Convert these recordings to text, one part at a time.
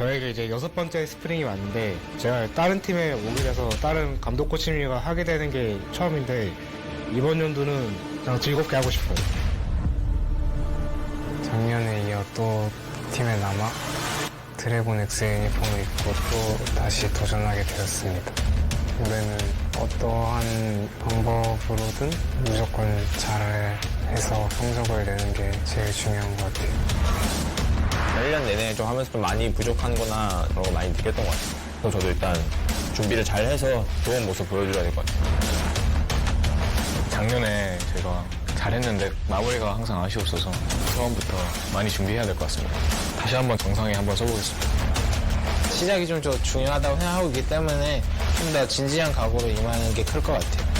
저에게 이제 6번째 스프링이 왔는데 제가 다른 팀에 오게 돼서 다른 감독 코치님과 하게 되는 게 처음인데 이번 연도는 그냥 즐겁게 하고 싶어요. 작년에 이어 또 팀에 남아 드래곤 X 유니폼을 입고 또 다시 도전하게 되었습니다. 올해는 어떠한 방법으로든 무조건 잘해서 성적을 내는 게 제일 중요한 것 같아요. 1년 내내 좀 하면서 좀 많이 부족한 거나 그런 거 많이 느꼈던 것 같아요. 그래서 저도 일단 준비를 잘 해서 좋은 모습 보여줘야 될 것 같아요. 작년에 제가 잘했는데 마무리가 항상 아쉬웠어서 처음부터 많이 준비해야 될 것 같습니다. 다시 한번 정상에 한번 써보겠습니다. 시작이 좀 중요하다고 생각하고 있기 때문에 좀 더 진지한 각오로 임하는 게 클 것 같아요.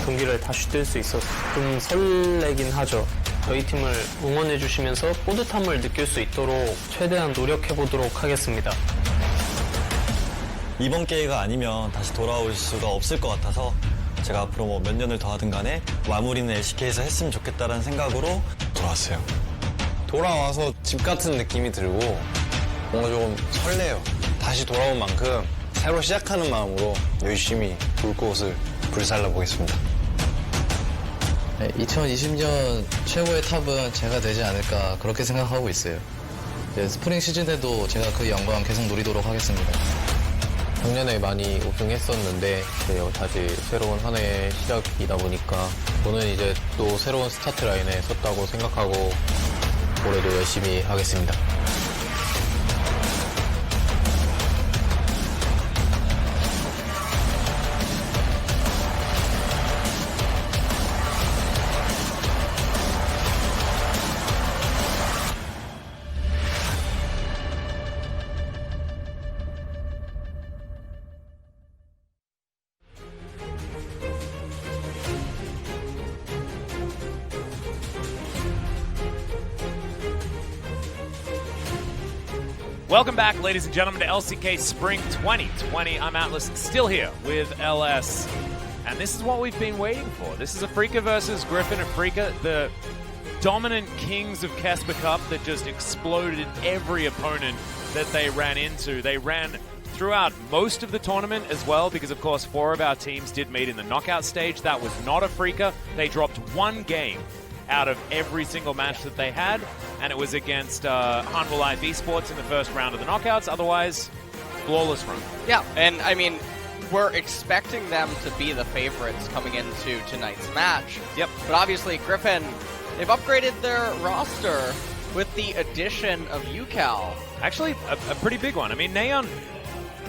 경기를 다시 뛸 수 있어서 좀 설레긴 하죠. 저희 팀을 응원해 주시면서 뿌듯함을 느낄 수 있도록 최대한 노력해 보도록 하겠습니다. 이번 기회가 아니면 다시 돌아올 수가 없을 것 같아서 제가 앞으로 뭐 몇 년을 더 하든 간에 마무리는 LCK에서 했으면 좋겠다라는 생각으로 돌아왔어요. 돌아와서 집 같은 느낌이 들고 뭔가 조금 설레요. 다시 돌아온 만큼 새로 시작하는 마음으로 열심히 불꽃을 불살라 보겠습니다. 2020년 최고의 탑은 제가 되지 않을까 그렇게 생각하고 있어요. 스프링 시즌 때도 제가 그 영광 계속 누리도록 하겠습니다. 작년에 많이 우승했었는데 다시 새로운 한 해의 시작이다 보니까 저는 이제 또 새로운 스타트 라인에 섰다고 생각하고 올해도 열심히 하겠습니다. Welcome back, ladies and gentlemen, to LCK Spring 2020. I'm Atlas, still here with LS. And this is what we've been waiting for. This is Afreeca versus Griffin. Afreeca, the dominant kings of Casper Cup that just exploded every opponent that they ran into. They ran throughout most of the tournament as well, because of course 4 of our teams did meet in the knockout stage. That was not Afreeca. They dropped 1 game out of every single match that they had, and it was against Hanwha Live Esports in the first round of the knockouts. Otherwise, flawless run. Yeah, and I mean, we're expecting them to be the favorites coming into tonight's match. Yep. But obviously, Griffin, they've upgraded their roster with the addition of UCal. Actually, a pretty big one. I mean, Neon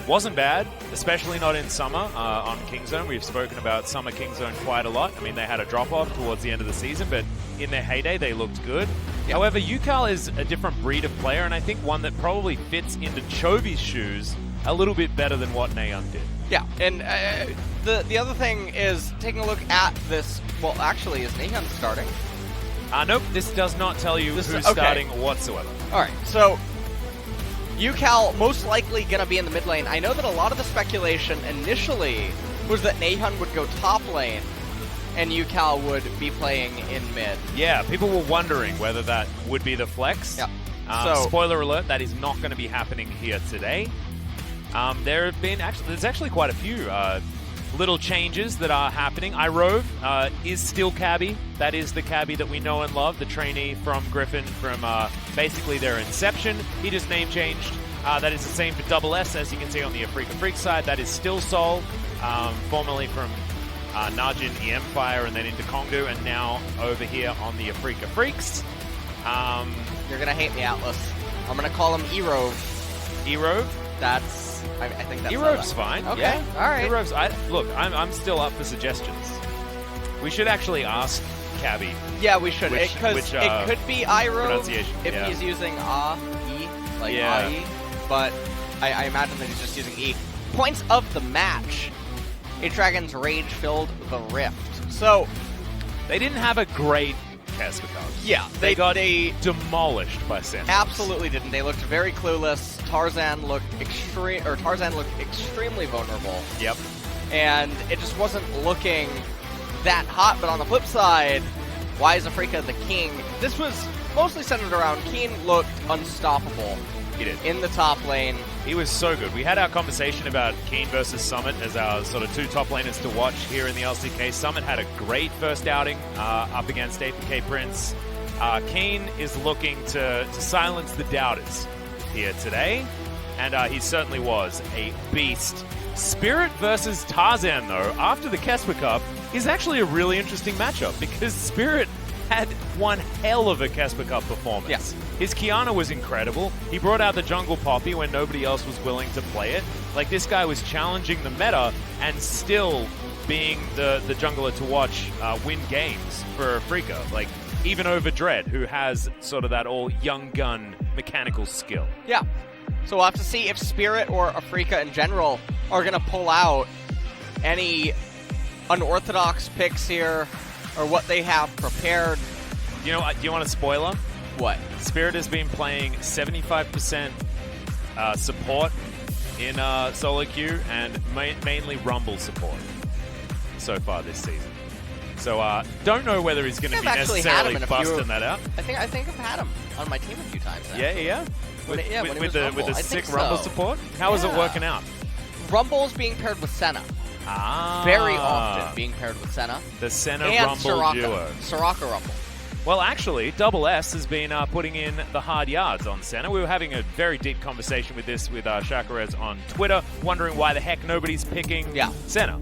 wasn't bad, especially not in summer on Kingzone. We've spoken about summer Kingzone quite a lot. I mean, they had a drop-off towards the end of the season, but in their heyday, they looked good. Yep. However, UCal is a different breed of player, and I think one that probably fits into Chovy's shoes a little bit better than what Neon did. Yeah, and the other thing is taking a look at this. Well, actually, is Neon starting? Nope, this does not tell you who's starting whatsoever. All right, so UCal most likely going to be in the mid lane. I know that a lot of the speculation initially was that Neon would go top lane and UCal would be playing in mid. Yeah, people were wondering whether that would be the flex. Yeah. Spoiler alert, that is not going to be happening here today. There's actually quite a few little changes that are happening. Irove is still Cabby. That is the Cabby that we know and love, the trainee from Griffin from basically their inception. He just name changed. That is the same for Double S, as you can see on the Afreeca Freecs side. That is still Sol, formerly from Najin Empire and then into Kongdu, and now over here on the Afreeca Freecs. You're going to hate me, Atlas. I'm going to call him Erove. Erove? I think that's Erove's fine. Okay, yeah. all right. Erove's, look, I'm still up for suggestions. We should actually ask Cabby. Yeah, we should. Because it could be Irove if he's using E, like IE, but I imagine that he's just using E. Points of the match. Dragon's Rage filled the Rift. So they didn't have a great Casper Cup. Yeah, they got demolished by Sentinels. Absolutely didn't. They looked very clueless. Tarzan looked extremely vulnerable. Yep. And it just wasn't looking that hot. But on the flip side, why is Afreeca the king? This was mostly centered around Keen looked unstoppable He did. In the top lane. He was so good. We had our conversation about Keen versus Summit as our sort of two top laners to watch here in the LCK. Summit had a great first outing up against Afreeca Prince. Keen is looking to silence the doubters here today, and he certainly was a beast. Spirit versus Tarzan, though, after the Kesper Cup, is actually a really interesting matchup because Spirit had one hell of a Kesper Cup performance. Yes. His Kiana was incredible. He brought out the jungle Poppy when nobody else was willing to play it. Like, this guy was challenging the meta and still being the jungler to watch win games for Afreeca. Like, even over Dread, who has sort of that all young gun mechanical skill. Yeah. So we'll have to see if Spirit or Afreeca in general are going to pull out any unorthodox picks here or what they have prepared. Do you want a spoiler? What? Spirit has been playing 75% support in solo queue and mainly Rumble support so far this season. So don't know whether he's going to be necessarily busting that out. I think I've had him on my team a few times. Yeah. With the sick so. Rumble support. How is it working out? Rumble's being paired with Senna. Very often being paired with Senna. The Senna and Rumble Soraka. duo. Soraka Rumble. Well, actually, Double S has been putting in the hard yards on Senna. We were having a very deep conversation with this with Shakarez on Twitter, wondering why the heck nobody's picking Senna.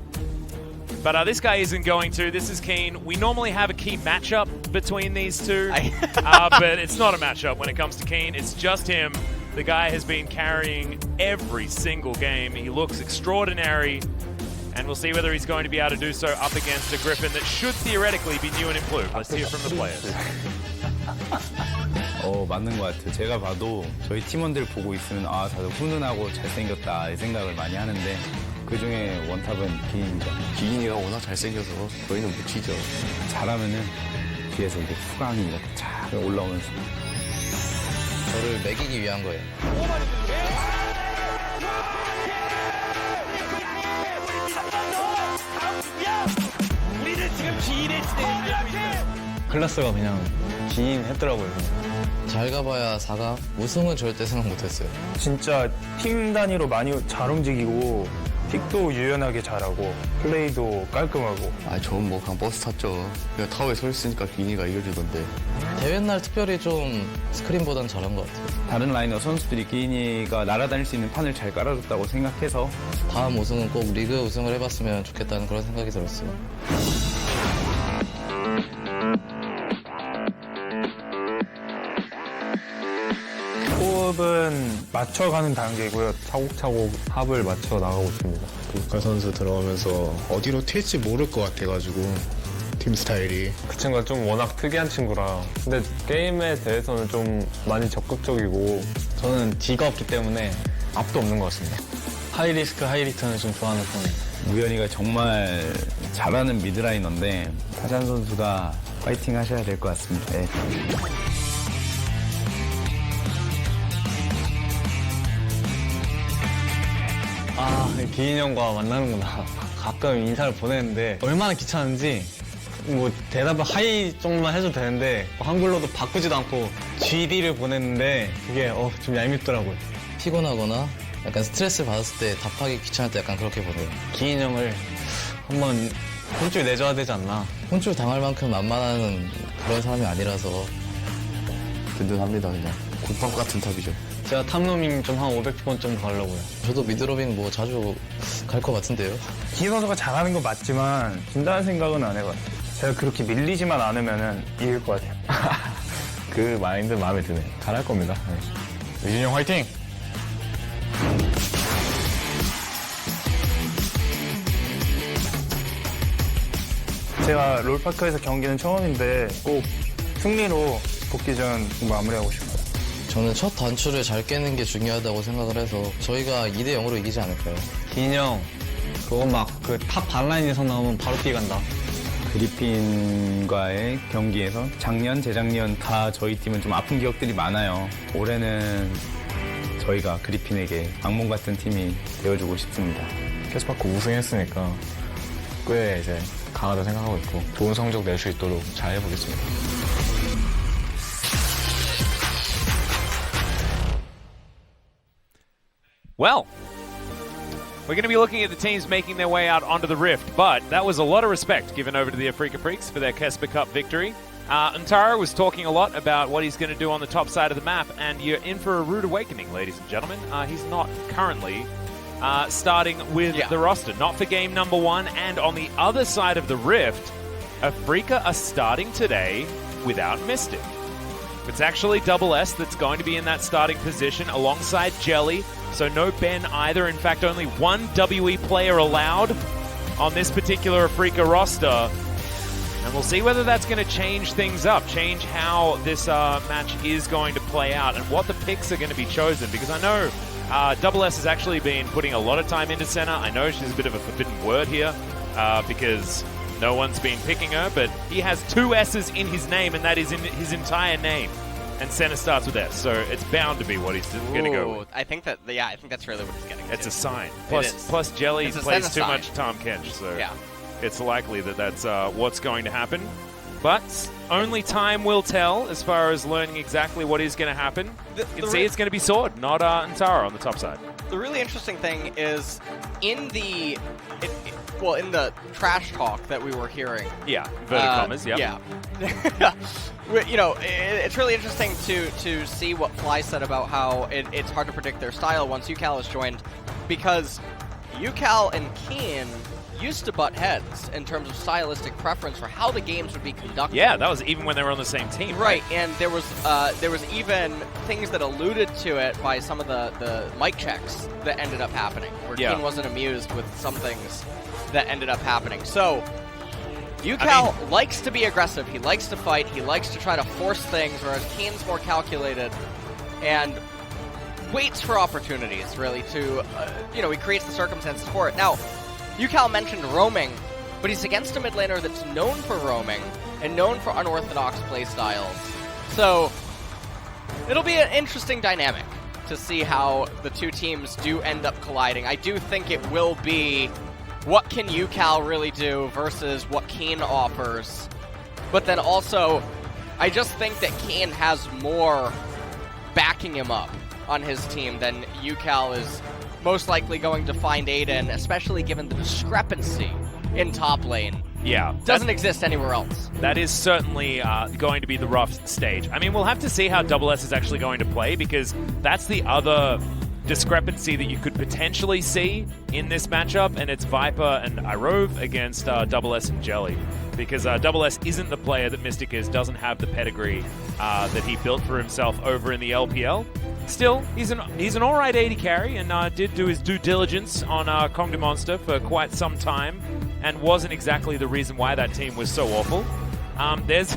But this guy isn't going to. This is Keen. We normally have a key matchup between these two, but it's not a matchup when it comes to Keen. It's just him. The guy has been carrying every single game. He looks extraordinary, and we'll see whether he's going to be able to do so up against a Griffin that should theoretically be new and improved. Let's hear from the players. 맞는 것 같아요. 제가 봐도 저희 팀원들 보고 있으면 다들 훈훈하고 잘생겼다 이 생각을 많이 하는데 그중에 원탑은 기인입니다. 기인이가 워낙 잘생겨서 저희는 못 치죠. 잘하면은 뒤에서 이제 후광이 이렇게 쫙 올라오면서 저를 매기기 위한 거예요. 클라스가 그냥 기인 했더라고요. 잘 가봐야 4강. 우승은 절대 생각 못했어요. 진짜 팀 단위로 많이 잘 움직이고 픽도 유연하게 잘하고 플레이도 깔끔하고. 저는 뭐 그냥 버스 탔죠. 그냥 타워에 서 있으니까 기인이가 이겨주던데. 대회 날 특별히 좀 스크린보단 잘한 것 같아요. 다른 라이너 선수들이 기인이가 날아다닐 수 있는 판을 잘 깔아줬다고 생각해서 다음 우승은 꼭 리그 우승을 해봤으면 좋겠다는 그런 생각이 들었어요. 호흡은 맞춰가는 단계고요. 차곡차곡 합을 맞춰 나가고 있습니다. 국가 선수 들어오면서 어디로 튈지 모를 것 같아가지고 팀 스타일이. 그 친구가 좀 워낙 특이한 친구라. 근데 게임에 대해서는 좀 많이 적극적이고 저는 D가 없기 때문에 앞도 없는 것 같습니다. 하이리스크, 하이리턴을 좀 좋아하는 편이에요. 우연이가 정말 잘하는 미드라이너인데 타잔 선수가 파이팅 하셔야 될 것 같습니다. 네. 기인 형과 만나는구나. 가끔 인사를 보내는데 얼마나 귀찮은지 뭐 대답을 하이 정도만 해도 되는데 한글로도 바꾸지도 않고 GD를 보냈는데 그게 좀 얄밉더라고요. 피곤하거나 약간 스트레스 받았을 때 답하기 귀찮을 때 약간 그렇게 보내요. 기인 형을 한번 혼쭐 내줘야 되지 않나. 혼쭐 당할 만큼 만만한 그런 사람이 아니라서 든든합니다. 그냥 굿밥 같은 탑이죠. 제가 탑로밍 좀 한 500번 좀 가려고요. 저도 미드로밍 뭐 자주 갈 것 같은데요. 기인 선수가 잘하는 건 맞지만 진다는 생각은 안 해봤어요. 제가 그렇게 밀리지만 않으면 이길 것 같아요. 그 마인드 마음에 드네요. 잘할 겁니다. 유진이 형 화이팅! 제가 롤파크에서 경기는 처음인데 꼭 승리로 복귀전 마무리하고 싶어요. 저는 첫 단추를 잘 깨는 게 중요하다고 생각을 해서 저희가 2대 0으로 이기지 않을까요? 기인 형, 그거 막 그 탑 반라인에서 나오면 바로 뛰어간다. 그리핀과의 경기에서 작년, 재작년 다 저희 팀은 좀 아픈 기억들이 많아요. 올해는 저희가 그리핀에게 악몽 같은 팀이 되어주고 싶습니다. 캐스파크 우승했으니까 꽤 이제 강하다 생각하고 있고 좋은 성적 낼 수 있도록 잘 해보겠습니다. Well, we're going to be looking at the teams making their way out onto the Rift, but that was a lot of respect given over to the Afreeca Freecs for their Kesper Cup victory. Antara was talking a lot about what he's going to do on the top side of the map, and you're in for a rude awakening, ladies and gentlemen. He's not currently starting with the roster, not for game number 1, and on the other side of the Rift, Afreeca are starting today without Mystic. It's actually Double S that's going to be in that starting position alongside Jelly, so no Ben either. In fact, only one WE player allowed on this particular Afreeca roster. And we'll see whether that's going to change things up, change how this match is going to play out and what the picks are going to be chosen. Because I know Double S has actually been putting a lot of time into center. I know she's a bit of a forbidden word here because no one's been picking her, but he has 2 S's in his name, and that is in his entire name. And center starts with S, so it's bound to be what he's going to go with. I think that, I think that's really what he's getting. It's a sign. Plus Jelly plays too much Tom Kench, so it's likely that that's what's going to happen. But only time will tell as far as learning exactly what is going to happen. You can see it's going to be Sword, not Antara on the top side. The really interesting thing is in the in the trash talk that we were hearing. Yeah, inverted commas, Yeah. You know, it's really interesting to see what Fly said about how it's hard to predict their style once UCal has joined, because UCal and Keen used to butt heads in terms of stylistic preference for how the games would be conducted. Yeah, that was even when they were on the same team. Right, and there was even things that alluded to it by some of the mic checks that ended up happening, where Keen wasn't amused with some things that ended up happening. So UCal likes to be aggressive, he likes to fight, he likes to try to force things, whereas Keen's more calculated and waits for opportunities, really, to, he creates the circumstances for it. Now, UCal mentioned roaming, but he's against a mid laner that's known for roaming and known for unorthodox playstyles. So it'll be an interesting dynamic to see how the two teams do end up colliding. I do think it will be what can UCal really do versus what Keen offers. But then also, I just think that Keen has more backing him up on his team than UCal is most likely going to find Aiden, especially given the discrepancy in top lane. Yeah. Doesn't exist anywhere else. That is certainly going to be the rough stage. I mean, we'll have to see how Double S is actually going to play, because that's the other discrepancy that you could potentially see in this matchup, and it's Viper and Irove against Double S and Jelly. Because Double S isn't the player that Mystic is, doesn't have the pedigree that he built for himself over in the LPL. Still, he's an alright AD carry, and did do his due diligence on Kong the Monster for quite some time, and wasn't exactly the reason why that team was so awful. There's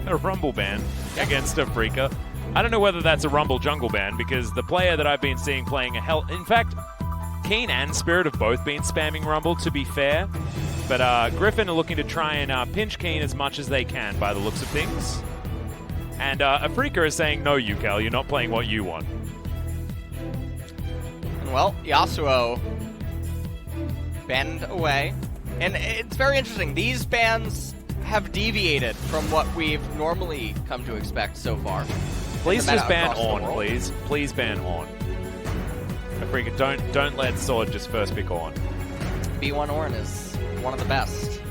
a Rumble ban against Afreeca. I don't know whether that's a Rumble jungle ban, because the player that I've been seeing playing in fact, Keen and Spirit have both been spamming Rumble, to be fair. But Griffin are looking to try and pinch Keen as much as they can by the looks of things. And Afreeca is saying, no, UCal, you're not playing what you want. Well, Yasuo banned away. And it's very interesting. These bans have deviated from what we've normally come to expect so far. Please just ban on, please. Please ban on. Afreeca, don't let Sword just first pick on. B1 Ornn is one of the best.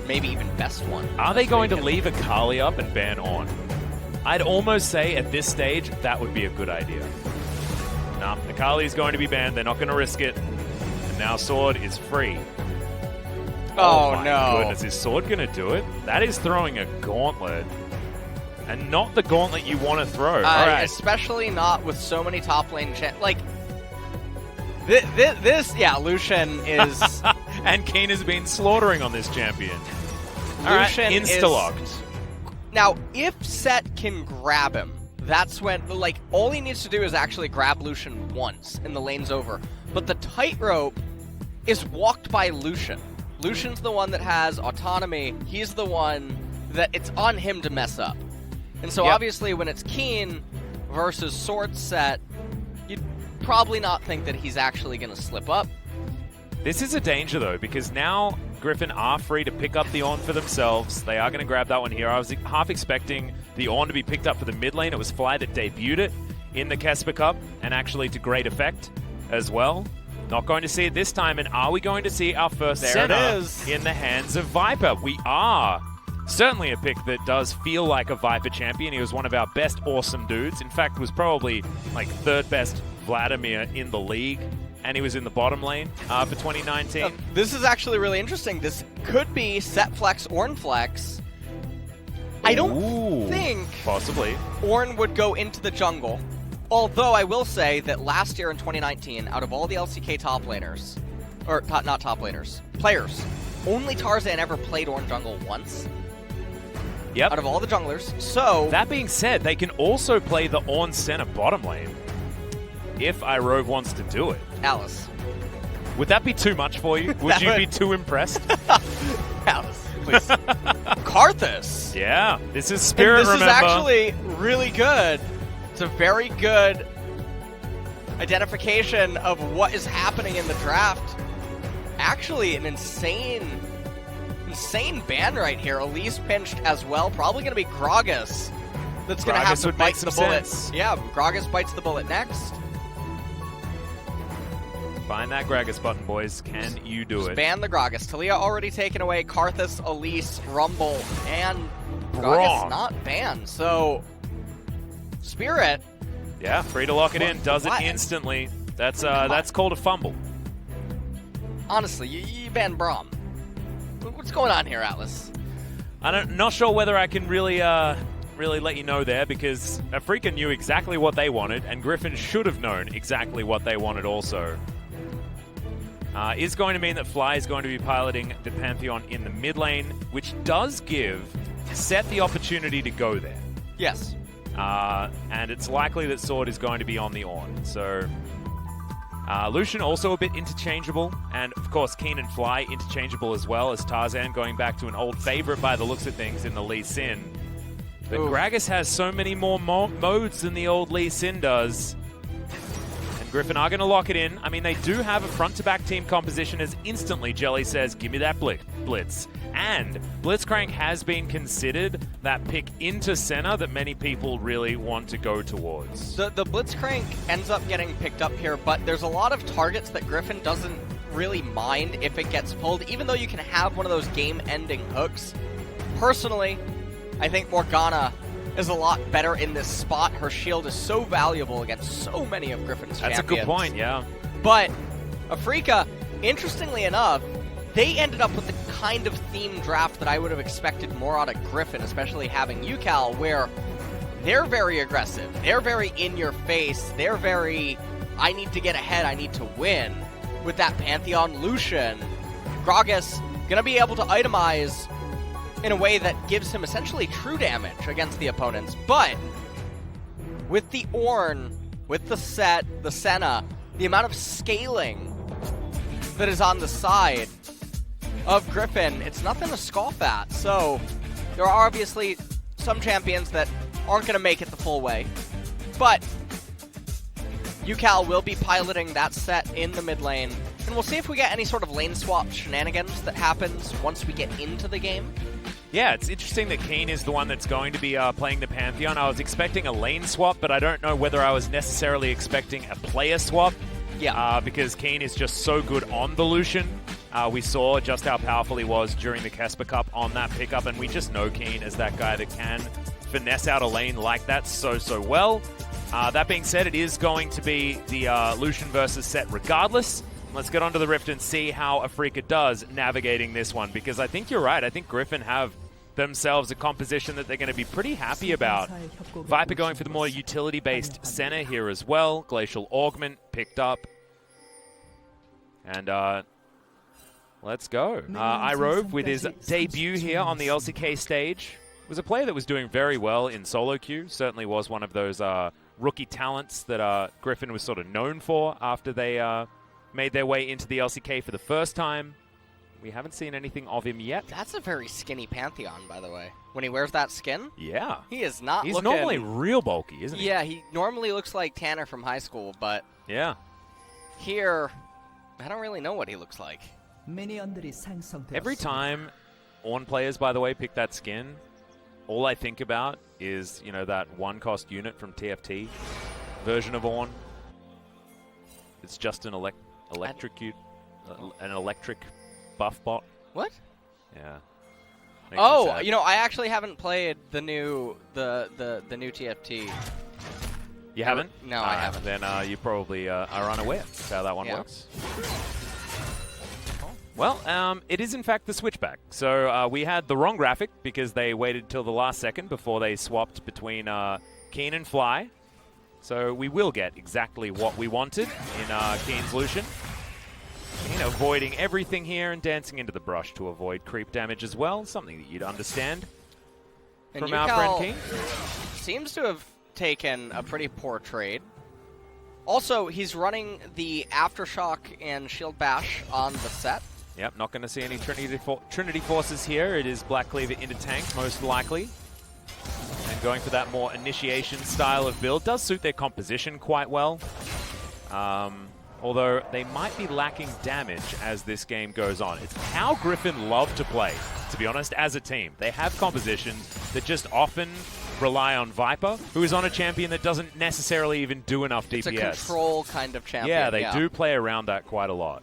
Maybe even best one. Are they going to leave Akali up and ban on? I'd almost say at this stage that would be a good idea. Nah, Akali's going to be banned. They're not going to risk it. And now Sword is free. Oh my no. Goodness, is Sword going to do it? That is throwing a gauntlet. And not the gauntlet you want to throw. All right. Especially not with so many top lane this, Lucian is... And Keen has been slaughtering on this champion. Lucian insta-locked. Now, if Set can grab him, that's when, all he needs to do is actually grab Lucian once, and the lane's over. But the tightrope is walked by Lucian. Lucian's the one that has autonomy. He's the one that it's on him to mess up. And so obviously when it's Keen versus Sword Set, you'd probably not think that he's actually going to slip up. This is a danger, though, because now Griffin are free to pick up the Ornn for themselves. They are going to grab that one here. I was half expecting the Ornn to be picked up for the mid lane. It was Fly that debuted it in the Kesper Cup, and actually to great effect. as well. Not going to see it this time, and are we going to see our first There it center is. in the hands of Viper? We are. Certainly a pick that does feel like a Viper champion. He was one of our best awesome dudes. In fact, was probably like third best Vladimir in the league, and he was in the bottom lane for 2019. This is actually really interesting. This could be set flex, Ornn flex. I don't think possibly Ornn would go into the jungle. Although I will say that last year in 2019, out of all the LCK top laners, or not top laners, players, only Tarzan ever played Ornn jungle once. Yep. Out of all the junglers. So that being said, they can also play the Ornn center bottom lane if iRove wants to do it. Alice. Would that be too much for you? Would you be too impressed? Alice, please. Karthus. Yeah, this is Spirit, and this remember. is actually really good. It's a very good identification of what is happening in the draft. Actually, an insane ban right here. Elise pinched as well. Probably going to be Gragas that's going to have to bite the bullet. Sense. Yeah, Gragas bites the bullet next. Find that Gragas button, boys. Can you do it? Ban the Gragas. Talia already taken away. Karthus, Elise, Rumble, and Braum. Gragas not banned. So, Spirit. Yeah, free to lock it in. Does What? it instantly. That's called a fumble. Honestly, you banned Braum. What's going on here, Atlas? I'm not sure whether I can really let you know there, because Afreeca knew exactly what they wanted, and Griffin should have known exactly what they wanted also. Is going to mean that Fly is going to be piloting the Pantheon in the mid lane, which does give Set the opportunity to go there. Yes. And it's likely that Sword is going to be on the Ornn. So Lucian also a bit interchangeable, and of course Keen and Fly interchangeable as well, as Tarzan going back to an old favorite by the looks of things in the Lee Sin. But Gragas has so many more modes than the old Lee Sin does. And Griffin are going to lock it in. I mean, they do have a front-to-back team composition, as instantly Jelly says, give me that blitz. And Blitzcrank has been considered that pick into center that many people really want to go towards. The Blitzcrank ends up getting picked up here, but there's a lot of targets that Griffin doesn't really mind if it gets pulled, even though you can have one of those game-ending hooks. Personally, I think Morgana is a lot better in this spot. Her shield is so valuable against so many of Griffin's champions. That's a good point, yeah. But Afreeca, interestingly enough, they ended up with the kind of theme draft that I would have expected more out of Griffin, especially having UCal, where they're very aggressive. They're very in your face. They're very, I need to get ahead, I need to win. With that Pantheon Lucian, Gragas gonna be able to itemize in a way that gives him essentially true damage against the opponents. But with the Ornn, with the Set, the Senna, the amount of scaling that is on the side of Griffin, it's nothing to scoff at. So there are obviously some champions that aren't going to make it the full way. But UCal will be piloting that Set in the mid lane. And we'll see if we get any sort of lane swap shenanigans that happens once we get into the game. Yeah, it's interesting that Keen is the one that's going to be playing the Pantheon. I was expecting a lane swap, but I don't know whether I was necessarily expecting a player swap. Yeah. Because Keen is just so good on the Lucian. We saw just how powerful he was during the Casper Cup on that pickup, and we just know Keen as that guy that can finesse out a lane like that so well. That being said, it is going to be the Lucian versus Set regardless. Let's get onto the Rift and see how Afreeca does navigating this one, because I think you're right. I think Griffin have themselves a composition that they're going to be pretty happy about. Viper going for the more utility-based center here as well. Glacial Augment picked up. And let's go. iRove with his debut here on the LCK stage was a player that was doing very well in solo queue. Certainly was one of those rookie talents that Griffin was sort of known for after they made their way into the LCK for the first time. We haven't seen anything of him yet. That's a very skinny Pantheon, by the way. When he wears that skin? Yeah. He is not He's looking... normally real bulky, isn't he? Yeah, he normally looks like Tanner from high school, but... Yeah. Here, I don't really know what he looks like. Every time Ornn players, by the way, pick that skin, all I think about is, you know, that one-cost unit from TFT version of Ornn. It's just an electric buff bot. What? Yeah. Makes me Oh, sad. you know, I actually haven't played the new new TFT. You haven't? No, I haven't. Then you probably are unaware of how that one Yeah. works. Well, it is in fact the switchback. So we had the wrong graphic because they waited till the last second before they swapped between Keen and Fly. So we will get exactly what we wanted in Keen's Lucian. Keen avoiding everything here and dancing into the brush to avoid creep damage as well. Something that you'd understand And from our friend Keen. Seems to have taken a pretty poor trade. Also, he's running the Aftershock and Shield Bash on the set. Yep, not going to see any Trinity Forces here. It is Black Cleaver into tank, most likely. And going for that more initiation style of build does suit their composition quite well. Although they might be lacking damage as this game goes on. It's how Griffin love to play, to be honest, as a team. They have compositions that just often rely on Viper, who is on a champion that doesn't necessarily even do enough DPS. It's a control kind of champion. Yeah, they do play around that quite a lot.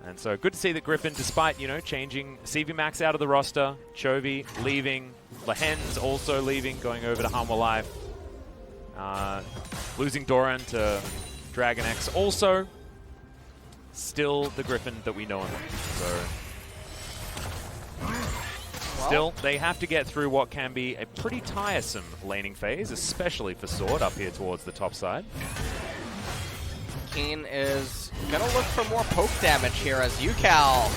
And so good to see that Griffin, despite, you know, changing CV Max out of the roster, Chovy leaving, Lahen's also leaving, going over to Harmwell Life, losing Doran to Dragon X also, still the Griffin that we know and love. So, still, they have to get through what can be a pretty tiresome laning phase, especially for Sword up here towards the top side. Keen is gonna look for more poke damage here as UCal.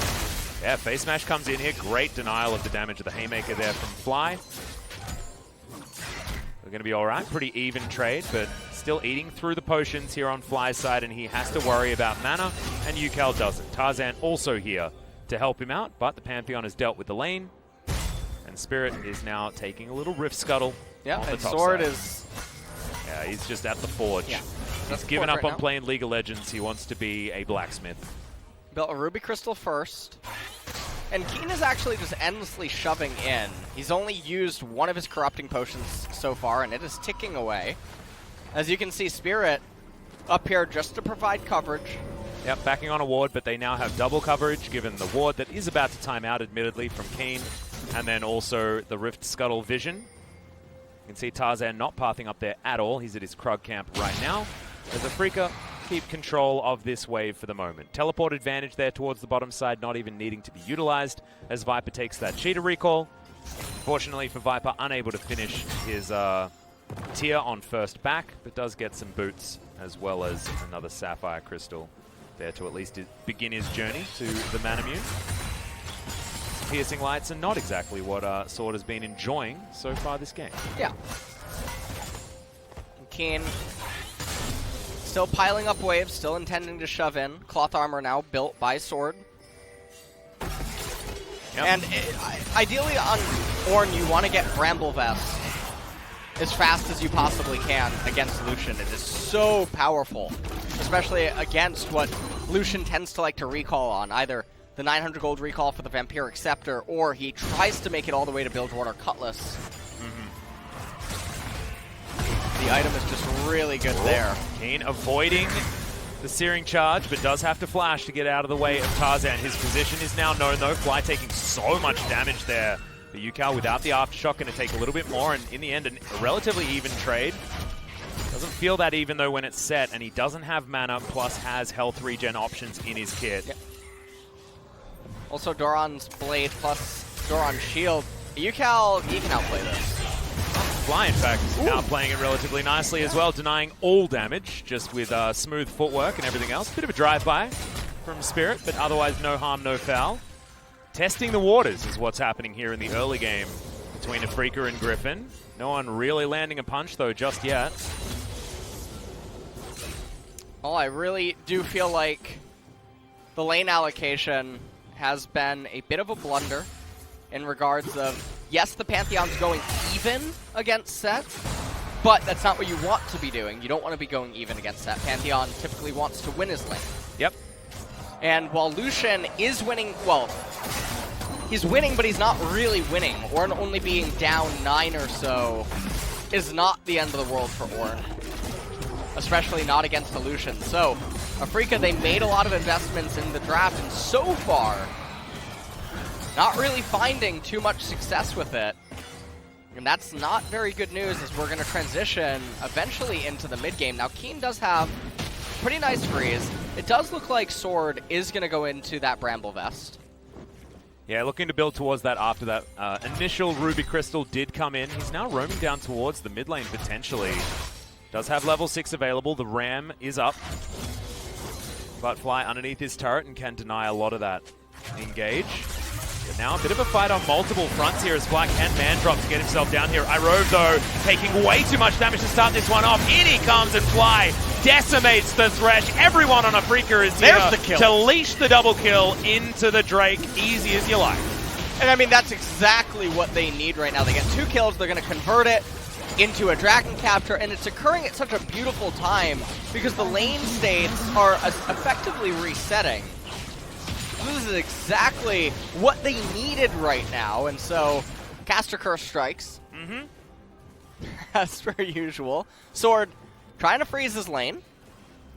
Yeah, Face Smash comes in here. Great denial of the damage of the Haymaker there from Fly. We're going to be all right. Pretty even trade, but still eating through the potions here on Fly's side, and he has to worry about mana, and UCal doesn't. Tarzan also here to help him out, but the Pantheon has dealt with the lane, and Spirit is now taking a little Rift Scuttle Yeah, on the and top Sword side. is... Yeah, he's just at the Forge. Yeah, he's given up on playing League of Legends. He wants to be a blacksmith. Built a Ruby Crystal first. And Keen is actually just endlessly shoving in. He's only used one of his Corrupting Potions so far, and it is ticking away. As you can see, Spirit up here just to provide coverage. Yep, backing on a ward, but they now have double coverage, given the ward that is about to time out, admittedly, from Keen, and then also the Rift Scuttle vision. You can see Tarzan not pathing up there at all. He's at his Krug camp right now. As Afreeca keep control of this wave for the moment. Teleport advantage there towards the bottom side, not even needing to be utilized as Viper takes that Cheetah recall. Fortunately for Viper, unable to finish his tier on first back, but does get some boots as well as another Sapphire Crystal there to at least begin his journey to the Manamune. Piercing Lights are not exactly what Sword has been enjoying so far this game. Yeah. Keen still piling up waves, still intending to shove in. Cloth armor now built by Sword. Yep. And ideally on Ornn, you want to get Bramble Vest as fast as you possibly can against Lucian. It is so powerful, especially against what Lucian tends to like to recall on, either the 900 gold recall for the Vampiric Scepter, or he tries to make it all the way to Bilgewater Cutlass. The item is just really good there. Keen avoiding the Searing Charge, but does have to flash to get out of the way of Tarzan. His position is now known, though. Fly taking so much damage there. But UCal, without the Aftershock, going to take a little bit more, and in the end, a relatively even trade. Doesn't feel that even, though, when it's set, and he doesn't have mana, plus has health regen options in his kit. Yep. Also, Doran's Blade plus Doran's Shield. UCal, he can outplay this. Fly, in fact, outplaying it relatively nicely as well, denying all damage, just with smooth footwork and everything else. Bit of a drive-by from Spirit, but otherwise no harm, no foul. Testing the waters is what's happening here in the early game between Afreeca and Griffin. No one really landing a punch, though, just yet. Well, I really do feel like the lane allocation has been a bit of a blunder in regards of, yes, the Pantheon's going even against Set, but that's not what you want to be doing. You don't want to be going even against Set. Pantheon typically wants to win his lane. Yep. And while Lucian is winning, well, he's winning, but he's not really winning. Ornn only being down 9 or so is not the end of the world for Ornn. especially not against the Lucian. So, Afreeca, they made a lot of investments in the draft, and so far, not really finding too much success with it. And that's not very good news as we're going to transition eventually into the mid game. Now, Keen does have a pretty nice freeze. It does look like Sword is going to go into that Bramble Vest. Yeah, looking to build towards that after that initial Ruby Crystal did come in. He's now roaming down towards the mid lane potentially. Does have level 6 available. The Ram is up. But Fly underneath his turret and can deny a lot of that engage. But now a bit of a fight on multiple fronts here as Fly can man drop to get himself down here. Irove, though, taking way too much damage to start this one off. In he comes and Fly decimates the Thresh. Everyone on Afreeca is here to leash the double kill into the Drake. Easy as you like. And I mean, that's exactly what they need right now. They get 2 kills, they're going to convert it into a dragon capture, and it's occurring at such a beautiful time because the lane states are effectively resetting. This is exactly what they needed right now, and so Caster Curse strikes. As per usual. Sword trying to freeze his lane.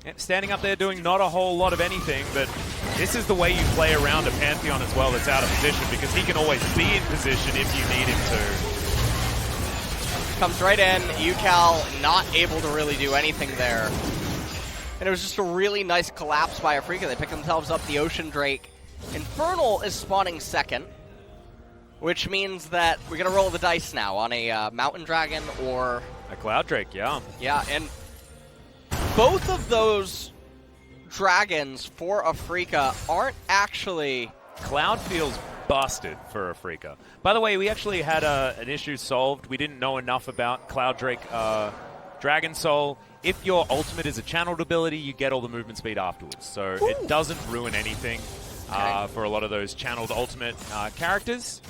Yep, standing up there doing not a whole lot of anything, but this is the way you play around a Pantheon as well that's out of position, because he can always be in position if you need him to. Comes right in, UCal not able to really do anything there. And it was just a really nice collapse by Afreeca. They pick themselves up the Ocean Drake. Infernal is spawning second, which means that we're going to roll the dice now on a Mountain Dragon or a Cloud Drake, yeah. Yeah, and both of those dragons for Afreeca aren't actually... Cloud feels busted for Afreeca. By the way, we actually had an issue solved. We didn't know enough about Cloud Drake Dragon Soul. If your ultimate is a channeled ability, you get all the movement speed afterwards. So it doesn't ruin anything for a lot of those channeled ultimate characters.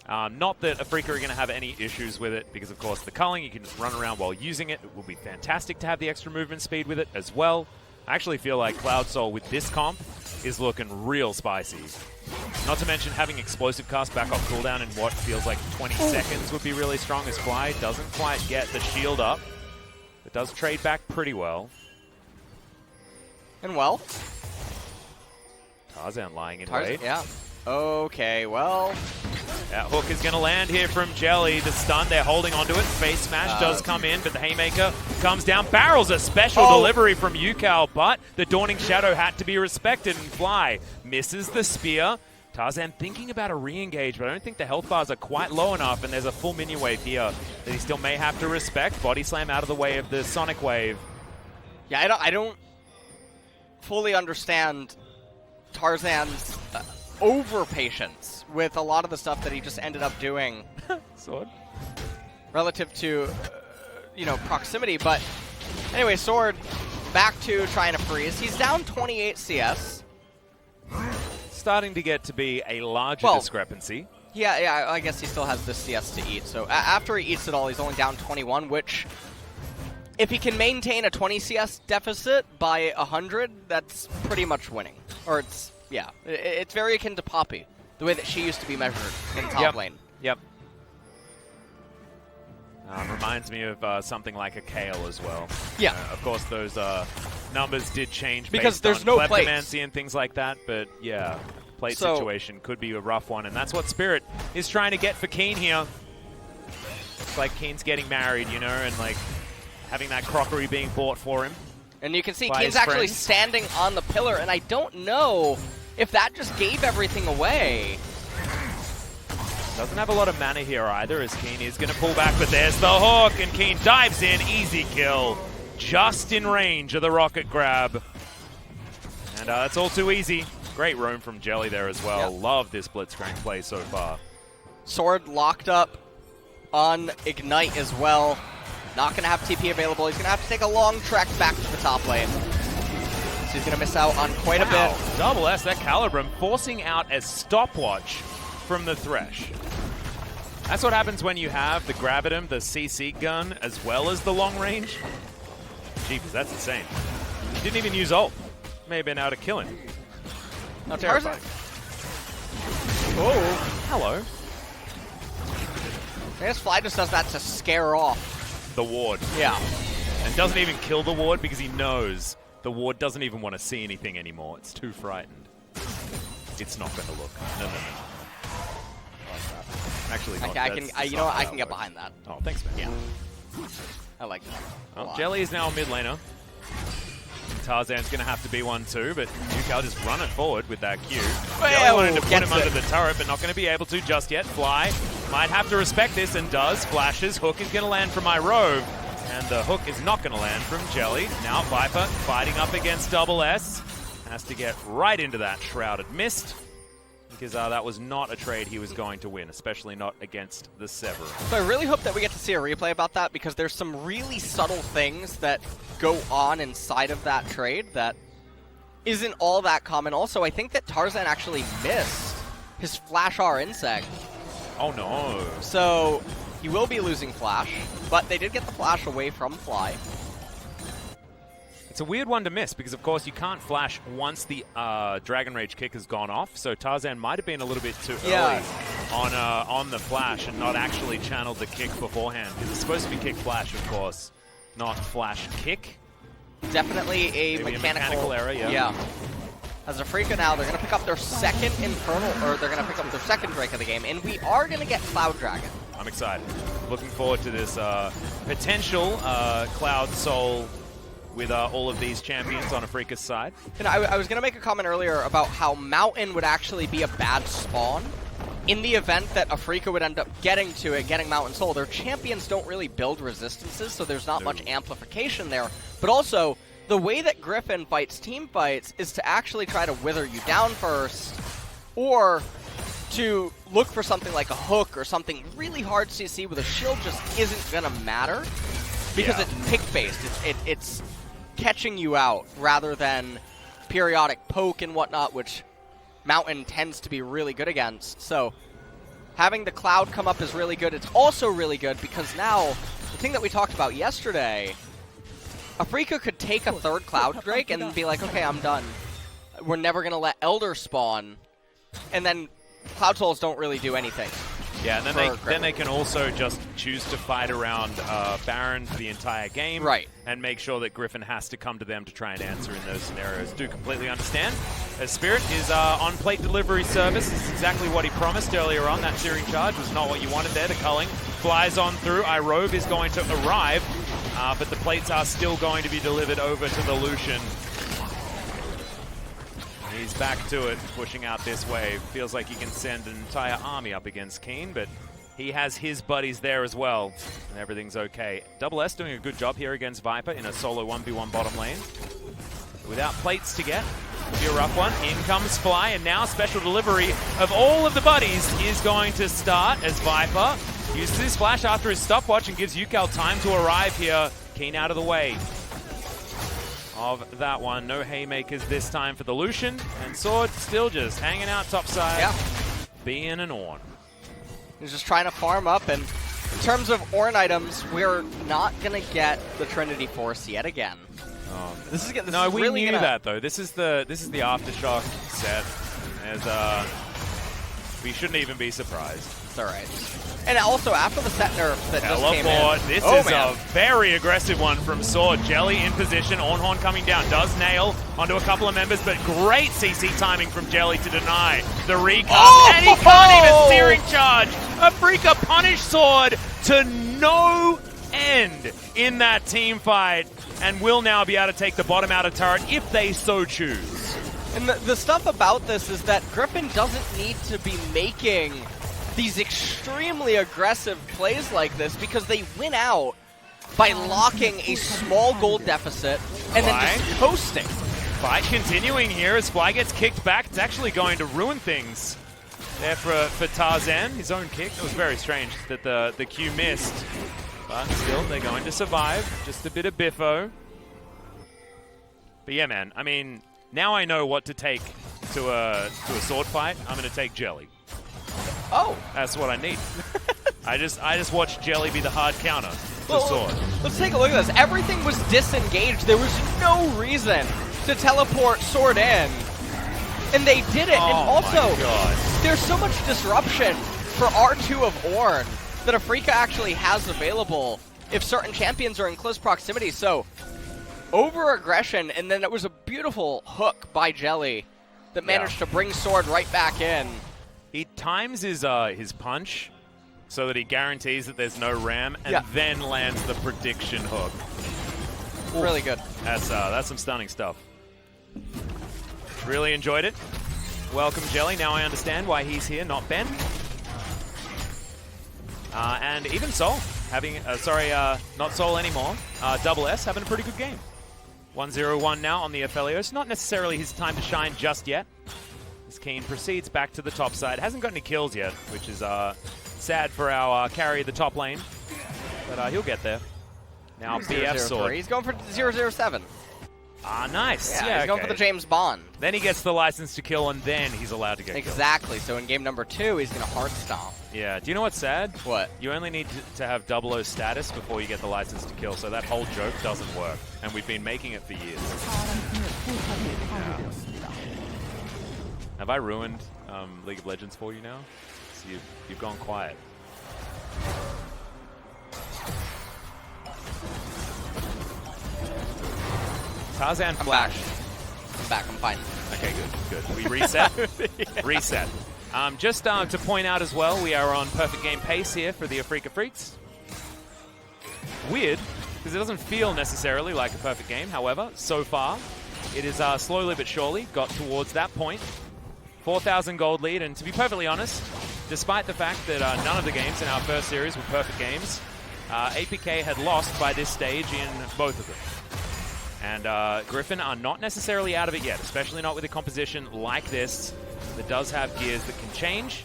Not that Afreeca are going to have any issues with it, because of course the culling, you can just run around while using it. It will be fantastic to have the extra movement speed with it as well. I actually feel like Cloud Soul with this comp is looking real spicy. Not to mention having explosive cast back off cooldown in what feels like 20 seconds would be really strong, as Fly doesn't quite get the shield up. It does trade back pretty well. And well. Tarzan lying in wait. Yeah. Okay, well. That hook is going to land here from Jelly. The stun, they're holding onto it. Face smash does come in, but the Haymaker comes down. Barrels a special delivery from UCal, but the Dawning Shadow had to be respected, and Fly misses the spear. Tarzan thinking about a re-engage, but I don't think the health bars are quite low enough, and there's a full minion wave here that he still may have to respect. Body slam out of the way of the Sonic Wave. Yeah, I don't fully understand Tarzan's over-patience with a lot of the stuff that he just ended up doing. Sword. Relative to, proximity, but anyway, Sword back to trying to freeze. He's down 28 CS. Starting to get to be a larger discrepancy. Yeah, I guess he still has this CS to eat. So after he eats it all, he's only down 21, which, if he can maintain a 20 CS deficit by 100, that's pretty much winning. Or it's very akin to Poppy, the way that she used to be measured in top lane. Yep. Reminds me of something like a Kale as well. Yeah. Of course, those numbers did change because based there's on no plates and things like that, but yeah, plate situation could be a rough one, and that's what Spirit is trying to get for Keen here. It's like Keen's getting married, and like having that crockery being bought for him. And you can see Keen's actually standing on the pillar, and I don't know if that just gave everything away. Doesn't have a lot of mana here either, as Keen is going to pull back, but there's the hook, and Keen dives in. Easy kill. Just in range of the rocket grab. And that's all too easy. Great roam from Jelly there as well. Yep. Love this blitzcrank play so far. Sword locked up on Ignite as well. Not going to have TP available. He's going to have to take a long trek back to the top lane. So he's going to miss out on quite a bit. Double S, that Calibrum forcing out a stopwatch from the Thresh. That's what happens when you have the Gravitum, the CC gun, as well as the long range. Jeepers, that's insane. He didn't even use ult. May have been able to kill him. Now Terrifying. Oh, hello. I guess Fly just does that to scare off the ward. Yeah. And doesn't even kill the ward because he knows the ward doesn't even want to see anything anymore. It's too frightened. It's not going to look. No. Actually, not. You know what? I can get behind that. Oh, thanks, man. Yeah. I like that. Well, Jelly is now a mid laner. Tarzan's going to have to be one too, but Yukal just run it forward with that Q. Jelly wanted to put him under the turret, but not going to be able to just yet. Fly might have to respect this and does. Flashes. Hook is going to land from Irove, and the hook is not going to land from Jelly. Now Viper fighting up against Double S. Has to get right into that Shrouded Mist, because that was not a trade he was going to win, especially not against the Severin. So I really hope that we get to see a replay about that, because there's some really subtle things that go on inside of that trade that isn't all that common. Also, I think that Tarzan actually missed his Flash R Insect. Oh no. So he will be losing Flash, but they did get the Flash away from Fly. It's a weird one to miss because, of course, you can't flash once the Dragon Rage kick has gone off. So Tarzan might have been a little bit too early on the flash and not actually channeled the kick beforehand. Because it's supposed to be kick flash, of course, not flash kick. Definitely a mechanical error, yeah. As Afreeca now, they're going to pick up their second Infernal, or they're going to pick up their second Drake of the game, and we are going to get Cloud Dragon. I'm excited. Looking forward to this potential Cloud Soul with all of these champions on Afreeca's side. And I was going to make a comment earlier about how Mountain would actually be a bad spawn. In the event that Afreeca would end up getting to it, getting Mountain Soul, their champions don't really build resistances, so there's not much amplification there. But also, the way that Griffin fights team fights is to actually try to wither you down first, or to look for something like a hook or something really hard CC with a shield just isn't going to matter, because it's pick-based. It's catching you out rather than periodic poke and whatnot, which Mountain tends to be really good against. So having the Cloud come up is really good. It's also really good because now, the thing that we talked about yesterday, Afreeca could take a third Cloud Drake and be like, okay, I'm done. We're never going to let Elder spawn. And then Cloud Souls don't really do anything. Yeah, and then they can also just choose to fight around Baron for the entire game. Right. And make sure that Griffin has to come to them to try and answer in those scenarios. Do completely understand. As Spirit is on plate delivery service. This is exactly what he promised earlier on. That searing charge was not what you wanted there. The culling flies on through. Irove is going to arrive, but the plates are still going to be delivered over to the Lucian. He's back to it, pushing out this wave. Feels like he can send an entire army up against Keen, but he has his buddies there as well, and everything's okay. Double S doing a good job here against Viper in a solo 1v1 bottom lane. Without plates to get, it'll be a rough one. In comes Fly, and now special delivery of all of the buddies is going to start as Viper uses his flash after his stopwatch and gives Yukal time to arrive here. Keen out of the way of that one. No haymakers this time for the Lucian, and Sword still just hanging out topside, being an Ornn. He's just trying to farm up, and in terms of Ornn items, we're not going to get the Trinity Force yet again. We knew that though. This is the Aftershock set. We shouldn't even be surprised. It's alright. And also, after the set nerf that just came in... This is a very aggressive one from Sword. Jelly in position. Ornhorn coming down. Does nail onto a couple of members, but great CC timing from Jelly to deny the recast. And he can't even searing charge. Afreeca punish Sword to no end in that team fight, and will now be able to take the bottom out of turret if they so choose. And the stuff about this is that Griffin doesn't need to be making these extremely aggressive plays like this, because they win out by locking a small gold deficit and then just coasting. Fight continuing here as Fly gets kicked back. It's actually going to ruin things there for Tarzan. His own kick. It was very strange that the Q missed. But still, they're going to survive. Just a bit of biffo. But yeah, man, I mean, now I know what to take to a sword fight. I'm going to take Jelly. Oh, that's what I need. I just watched Jelly be the hard counter to Sword. Let's take a look at this. Everything was disengaged. There was no reason to teleport Sword in, and they did it. And also, there's so much disruption for R2 of Ornn that Afreeca actually has available if certain champions are in close proximity. So over aggression, and then it was a beautiful hook by Jelly that managed to bring Sword right back in. He times his punch so that he guarantees that there's no ram, and then lands the prediction hook. Really good. That's some stunning stuff. Really enjoyed it. Welcome, Jelly. Now I understand why he's here, not Ben. And even Soul having, not Soul anymore. Double S having a pretty good game. 1-0-1 now on the Aphelios. Not necessarily his time to shine just yet. As Keen proceeds back to the top side. Hasn't got any kills yet, which is sad for our carry of the top lane. But he'll get there. Now BF Sword. He's going for 007. Nice. Yeah, he's going for the James Bond. Then he gets the license to kill, and then he's allowed to get Exactly. So in game number 2, he's going to hard stomp. Yeah. Do you know what's sad? What? You only need to have 00 status before you get the license to kill, so that whole joke doesn't work. And we've been making it for years. Have I ruined League of Legends for you now? So you've gone quiet. Tarzan flash. I'm back. I'm fine. Okay, good. We reset? Reset. Just to point out as well, we are on perfect game pace here for the Afreeca Freecs. Weird, because it doesn't feel necessarily like a perfect game. However, so far, it is slowly but surely got towards that point. 4,000 gold lead, and to be perfectly honest, despite the fact that none of the games in our first series were perfect games, APK had lost by this stage in both of them. And Griffin are not necessarily out of it yet, especially not with a composition like this that does have gears that can change.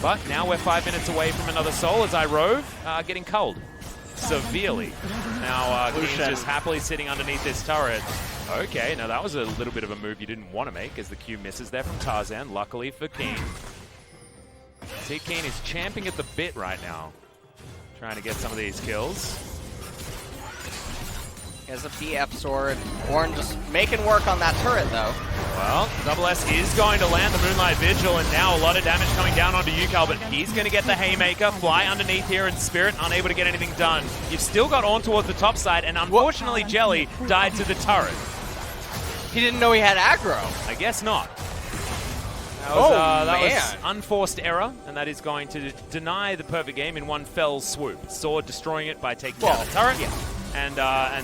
But now we're 5 minutes away from another soul as I rove, getting culled severely. Now Keen's just happily sitting underneath this turret. Okay, now that was a little bit of a move you didn't want to make as the Q misses there from Tarzan, luckily for Keen. See, Keen is champing at the bit right now, trying to get some of these kills. Has a BF Sword. Warren just making work on that turret, though. Well, Double S is going to land the Moonlight Vigil, and now a lot of damage coming down onto Yukal, but he's going to get the Haymaker, fly underneath here, and Spirit unable to get anything done. You've still got on towards the top side, and unfortunately Jelly died to the turret. He didn't know he had aggro. I guess not. That was unforced error, and that is going to deny the perfect game in one fell swoop. Sword destroying it by taking down the turret. Yeah. And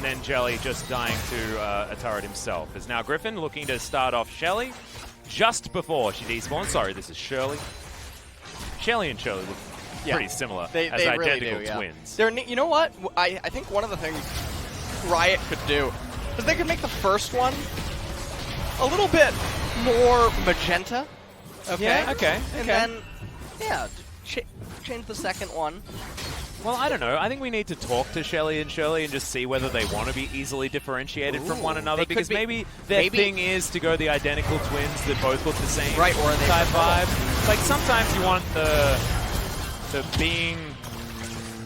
then Jelly just dying to a turret himself. Is now Griffin looking to start off Shelly just before she despawns. Sorry, this is Shirley. Shelly and Shirley look pretty similar as identical twins. They're, you know what? I think one of the things Riot could do is they could make the first one a little bit more magenta. Okay. Yeah, okay. And then, change the second one. Well, I don't know. I think we need to talk to Shelly and Shirley and just see whether they want to be easily differentiated from one another, because maybe their thing is to go the identical twins that both look the same. Right, or they type vibe. Like, sometimes you want the being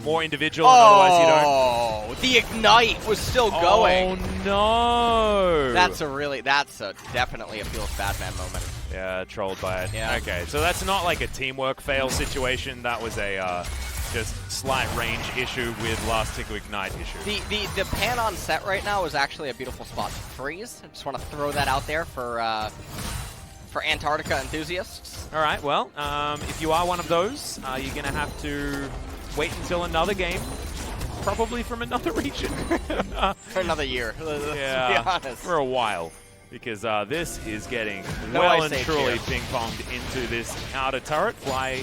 more individual, and otherwise you don't. Oh, the Ignite was still going. Oh, no. That's definitely a Feels Bad Man moment. Yeah, trolled by it. Yeah. Okay, so that's not like a teamwork fail situation. That was a just slight range issue with last tick to Ignite issue. The pan on set right now is actually a beautiful spot to freeze. I just want to throw that out there for Antarctica enthusiasts. All right, well, if you are one of those, you're going to have to wait until another game, probably from another region. For another year, let's be honest. For a while, because this is getting well and truly ping-ponged into this outer turret. Fly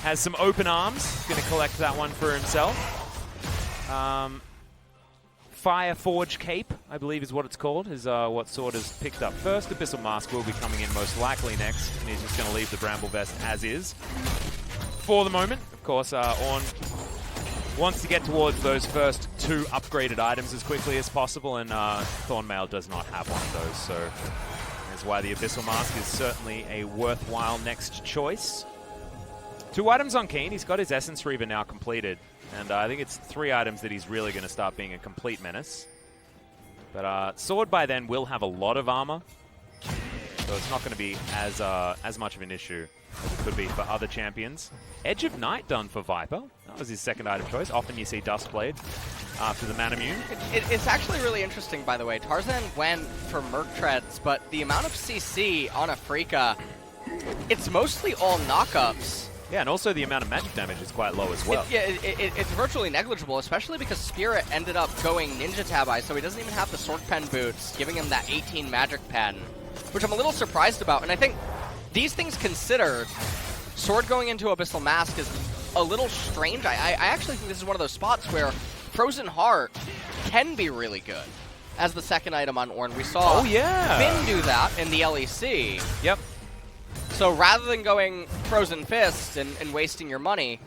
has some open arms, going to collect that one for himself. Fire Forge Cape, I believe is what it's called, is what Sword has picked up first. Abyssal Mask will be coming in most likely next, and he's just going to leave the Bramble Vest as is. For the moment, of course, Ornn wants to get towards those first 2 upgraded items as quickly as possible, and Thornmail does not have one of those, so that's why the Abyssal Mask is certainly a worthwhile next choice. 2 items on Keen. He's got his Essence Reaver now completed, and I think it's 3 items that he's really going to start being a complete menace. But Sword by then will have a lot of armor, so it's not going to be as much of an issue as it could be for other champions. Edge of Night done for Viper. That was his second item choice. Often you see Duskblade after the Manamune. It's actually really interesting, by the way. Tarzan went for Merc Treads, but the amount of CC on Afreeca, it's mostly all knockups. Yeah, and also the amount of magic damage is quite low as well. It's virtually negligible, especially because Spirit ended up going Ninja Tabi, so he doesn't even have the Sword Pen boots, giving him that 18 magic pen, which I'm a little surprised about. And I think these things considered, Sword going into Abyssal Mask is a little strange. I actually think this is one of those spots where Frozen Heart can be really good as the second item on Ornn. We saw Finn do that in the LEC. Yep. So rather than going Frozen Fist and wasting your money,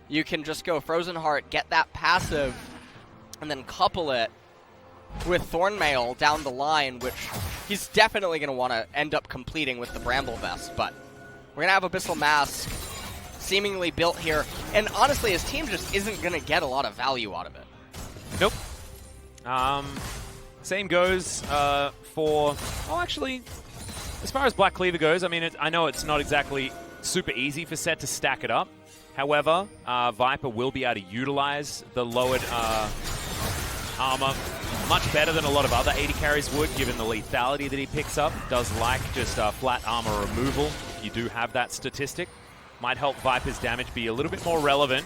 you can just go Frozen Heart, get that passive, and then couple it with Thornmail down the line, which he's definitely going to want to end up completing with the Bramble Vest. But we're going to have Abyssal Mask seemingly built here, and honestly, his team just isn't going to get a lot of value out of it. Nope. Same goes for... Oh, actually... As far as Black Cleaver goes, I mean, I know it's not exactly super easy for Set to stack it up. However, Viper will be able to utilize the lowered armor much better than a lot of other AD carries would, given the lethality that he picks up. Does like just flat armor removal. You do have that statistic. Might help Viper's damage be a little bit more relevant.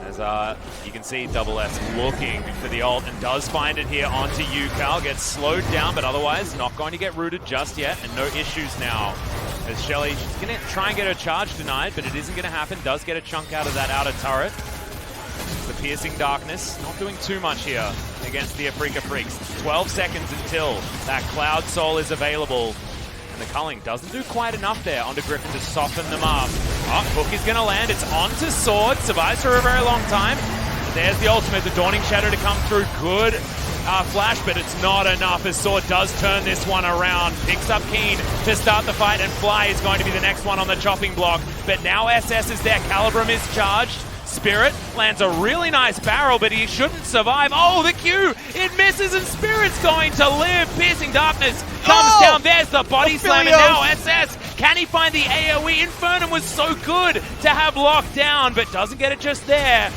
As you can see, Double S looking for the ult and does find it here onto Yukal. Gets slowed down, but otherwise not going to get rooted just yet, and no issues now. As Shelly, she's going to try and get her charge denied, but it isn't going to happen. Does get a chunk out of that outer turret. The Piercing Darkness not doing too much here against the Afreeca Freecs. 12 seconds until that Cloud Soul is available. And the culling doesn't do quite enough there onto Griffin to soften them up. Oh, Hook is going to land. It's onto Sword. Survives for a very long time. But there's the ultimate, the Dawning Shadow to come through. Good flash, but it's not enough as Sword does turn this one around. Picks up Keen to start the fight, and Fly is going to be the next one on the chopping block. But now SS is there. Calibrum is charged. Spirit lands a really nice barrel, but he shouldn't survive. Oh, the Q! It misses, and Spirit's going to live. Piercing Darkness comes down. There's the body slam, and now SS. Can he find the AoE? Infernum was so good to have locked down, but doesn't get it just there.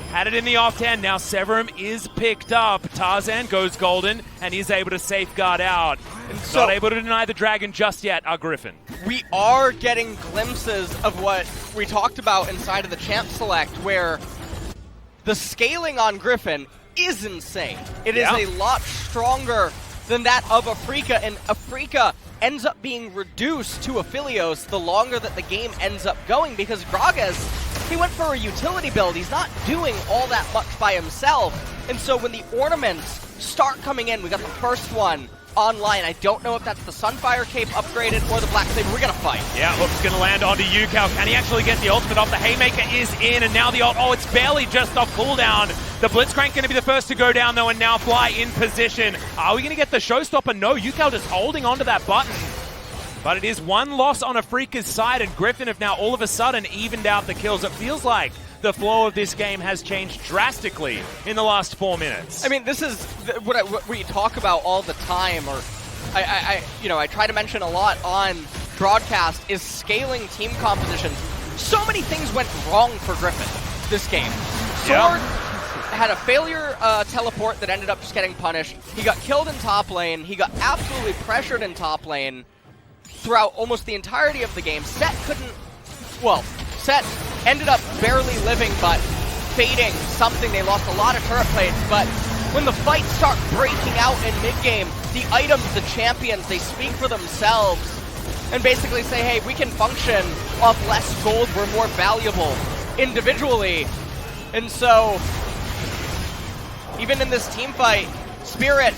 Had it in the offhand. Now Severum is picked up. Tarzan goes golden, and he's able to safeguard out. So, not able to deny the dragon just yet, Griffin. We are getting glimpses of what we talked about inside of the Champ Select, where the scaling on Griffin is insane. It is a lot stronger than that of Afreeca, and Afreeca ends up being reduced to Aphelios the longer that the game ends up going, because Gragas, he went for a utility build. He's not doing all that much by himself, and so when the ornaments start coming in, we got the first one online. I don't know if that's the Sunfire Cape upgraded or the Black Saber. We're going to fight. Yeah, Hook's going to land onto Yukal. Can he actually get the ultimate off? The Haymaker is in, and now the ult. Oh, it's barely just off cooldown. The Blitzcrank going to be the first to go down, though, and now Fly in position. Are we going to get the showstopper? No, Yukal just holding onto that button. But it is one loss on Afreeca's side, and Griffin have now all of a sudden evened out the kills. It feels like the flow of this game has changed drastically in the last 4 minutes. I mean, this is what we talk about all the time, or I try to mention a lot on broadcast, is scaling team compositions. So many things went wrong for Griffin this game. Sword had a failure teleport that ended up just getting punished. He got killed in top lane. He got absolutely pressured in top lane throughout almost the entirety of the game. Set ended up barely living, but fading something. They lost a lot of turret plates, but when the fights start breaking out in mid-game, the items, the champions, they speak for themselves and basically say, hey, we can function off less gold. We're more valuable individually. And so, even in this team fight, Spirit,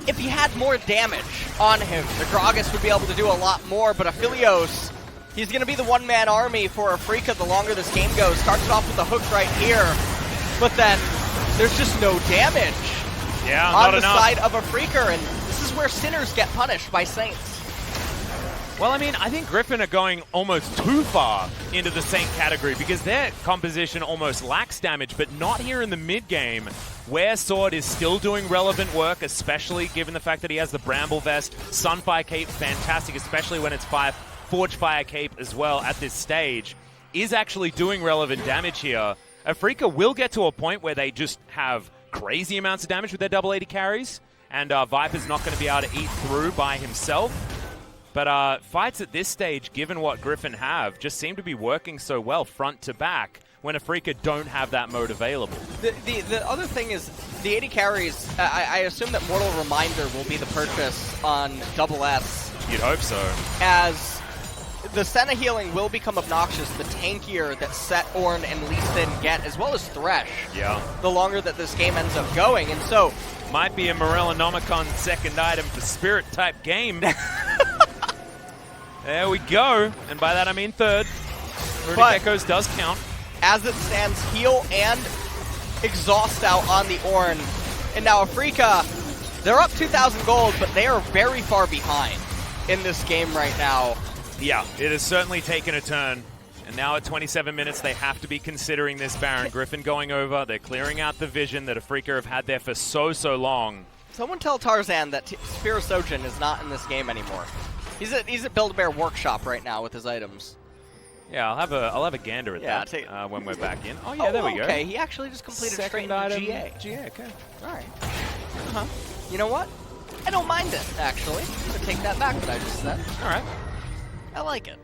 if he had more damage on him, the Gragas would be able to do a lot more, but Aphelios, he's going to be the one-man army for Afreeca the longer this game goes. Starts it off with the hook right here, but then there's just no damage on the side of Afreeca, and this is where sinners get punished by saints. Well, I mean, I think Griffin are going almost too far into the Saint category because their composition almost lacks damage, but not here in the mid-game, where Sword is still doing relevant work, especially given the fact that he has the Bramble Vest. Sunfire Cape, fantastic, especially when it's Forge Fire Cape as well at this stage, is actually doing relevant damage here. Afreeca will get to a point where they just have crazy amounts of damage with their double 80 carries, and Viper's not going to be able to eat through by himself. But fights at this stage, given what Griffin have, just seem to be working so well front to back when Afreeca don't have that mode available. The other thing is, the 80 carries, I assume that Mortal Reminder will be the purchase on Double S. You'd hope so. As the Senna healing will become obnoxious the tankier that Set, Ornn, and Lee Sin get, as well as Thresh. Yeah. The longer that this game ends up going, and so... Might be a Morellonomicon second item for Spirit type game. There we go. And by that I mean third. Rudy Echoes does count. As it stands, heal and exhaust out on the Ornn. And now Afreeca, they're up 2,000 gold, but they are very far behind in this game right now. Yeah, it has certainly taken a turn. And now at 27 minutes, they have to be considering this Baron. Griffin going over. They're clearing out the vision that Afreeca have had there for so long. Someone tell Tarzan that Spirosojin is not in this game anymore. He's at Build-A-Bear Workshop right now with his items. Yeah, I'll have a gander at that when we're back in. Oh yeah, there we go. Okay, he actually just completed straight into GA. GA, okay. All right. You know what? I don't mind it, actually. I'm going to take that back what I just said. All right. I like it.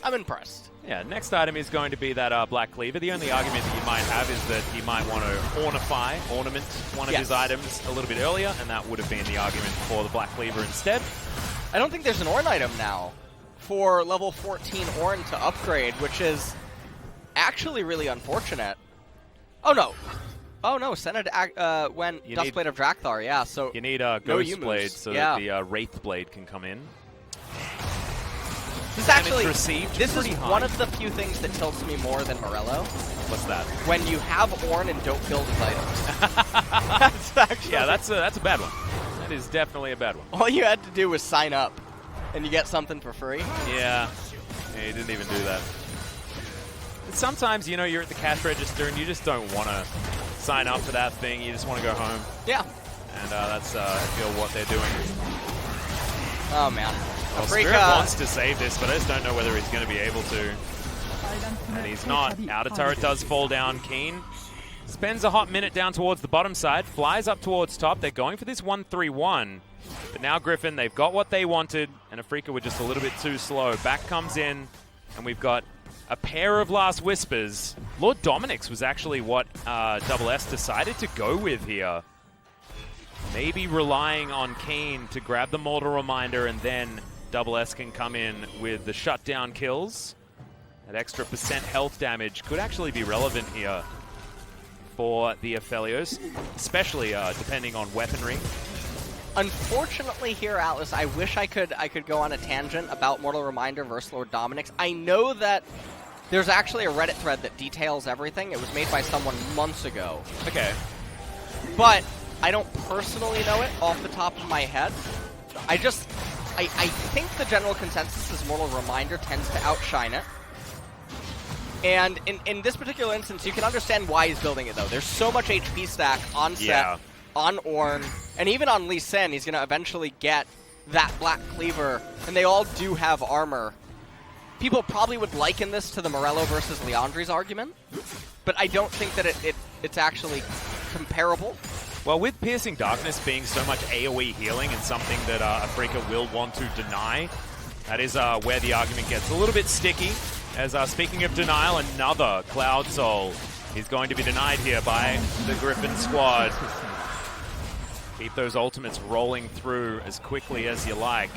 I'm impressed. Yeah, next item is going to be that Black Cleaver. The only argument that you might have is that he might want to ornament one of his items a little bit earlier, and that would have been the argument for the Black Cleaver instead. I don't think there's an Ornn item now for level 14 Ornn to upgrade, which is actually really unfortunate. Oh no, Senna when Duskblade of Drakthar, yeah, so... You need a Ghost Blade so that the Wraith Blade can come in. This is one of the few things that tilts me more than Morello. What's that? When you have Ornn and don't build his items. That's a bad one. That is definitely a bad one. All you had to do was sign up, and you get something for free. Yeah, you didn't even do that. Sometimes, you know, you're at the cash register and you just don't want to sign up for that thing. You just want to go home. Yeah. And that's, I feel, what they're doing. Oh, man. Well, Spirit wants to save this, but I just don't know whether he's going to be able to. And he's not. Outer turret does fall down. Keen spends a hot minute down towards the bottom side, flies up towards top. They're going for this 1-3-1. But now Griffin, they've got what they wanted, and Afreeca were just a little bit too slow. Back comes in, and we've got a pair of Last Whispers. Lord Dominic's was actually what Double S decided to go with here. Maybe relying on Keen to grab the Mortal Reminder, and then Double S can come in with the shutdown kills. That extra % health damage could actually be relevant here for the Aphelios, especially depending on weaponry. Unfortunately here, Atlas, I wish I could go on a tangent about Mortal Reminder versus Lord Dominic's. I know that there's actually a Reddit thread that details everything. It was made by someone months ago. Okay. But I don't personally know it off the top of my head. I think the general consensus is Mortal Reminder tends to outshine it. And in this particular instance, you can understand why he's building it, though. There's so much HP stack on Set, on Ornn, and even on Lee Sin. He's going to eventually get that Black Cleaver, and they all do have armor. People probably would liken this to the Morello versus Leandri's argument, but I don't think that it's actually comparable. Well, with Piercing Darkness being so much AoE healing and something that Afreeca will want to deny, that is where the argument gets a little bit sticky. As speaking of denial, another Cloud Soul is going to be denied here by the Griffin squad. Keep those ultimates rolling through as quickly as you like.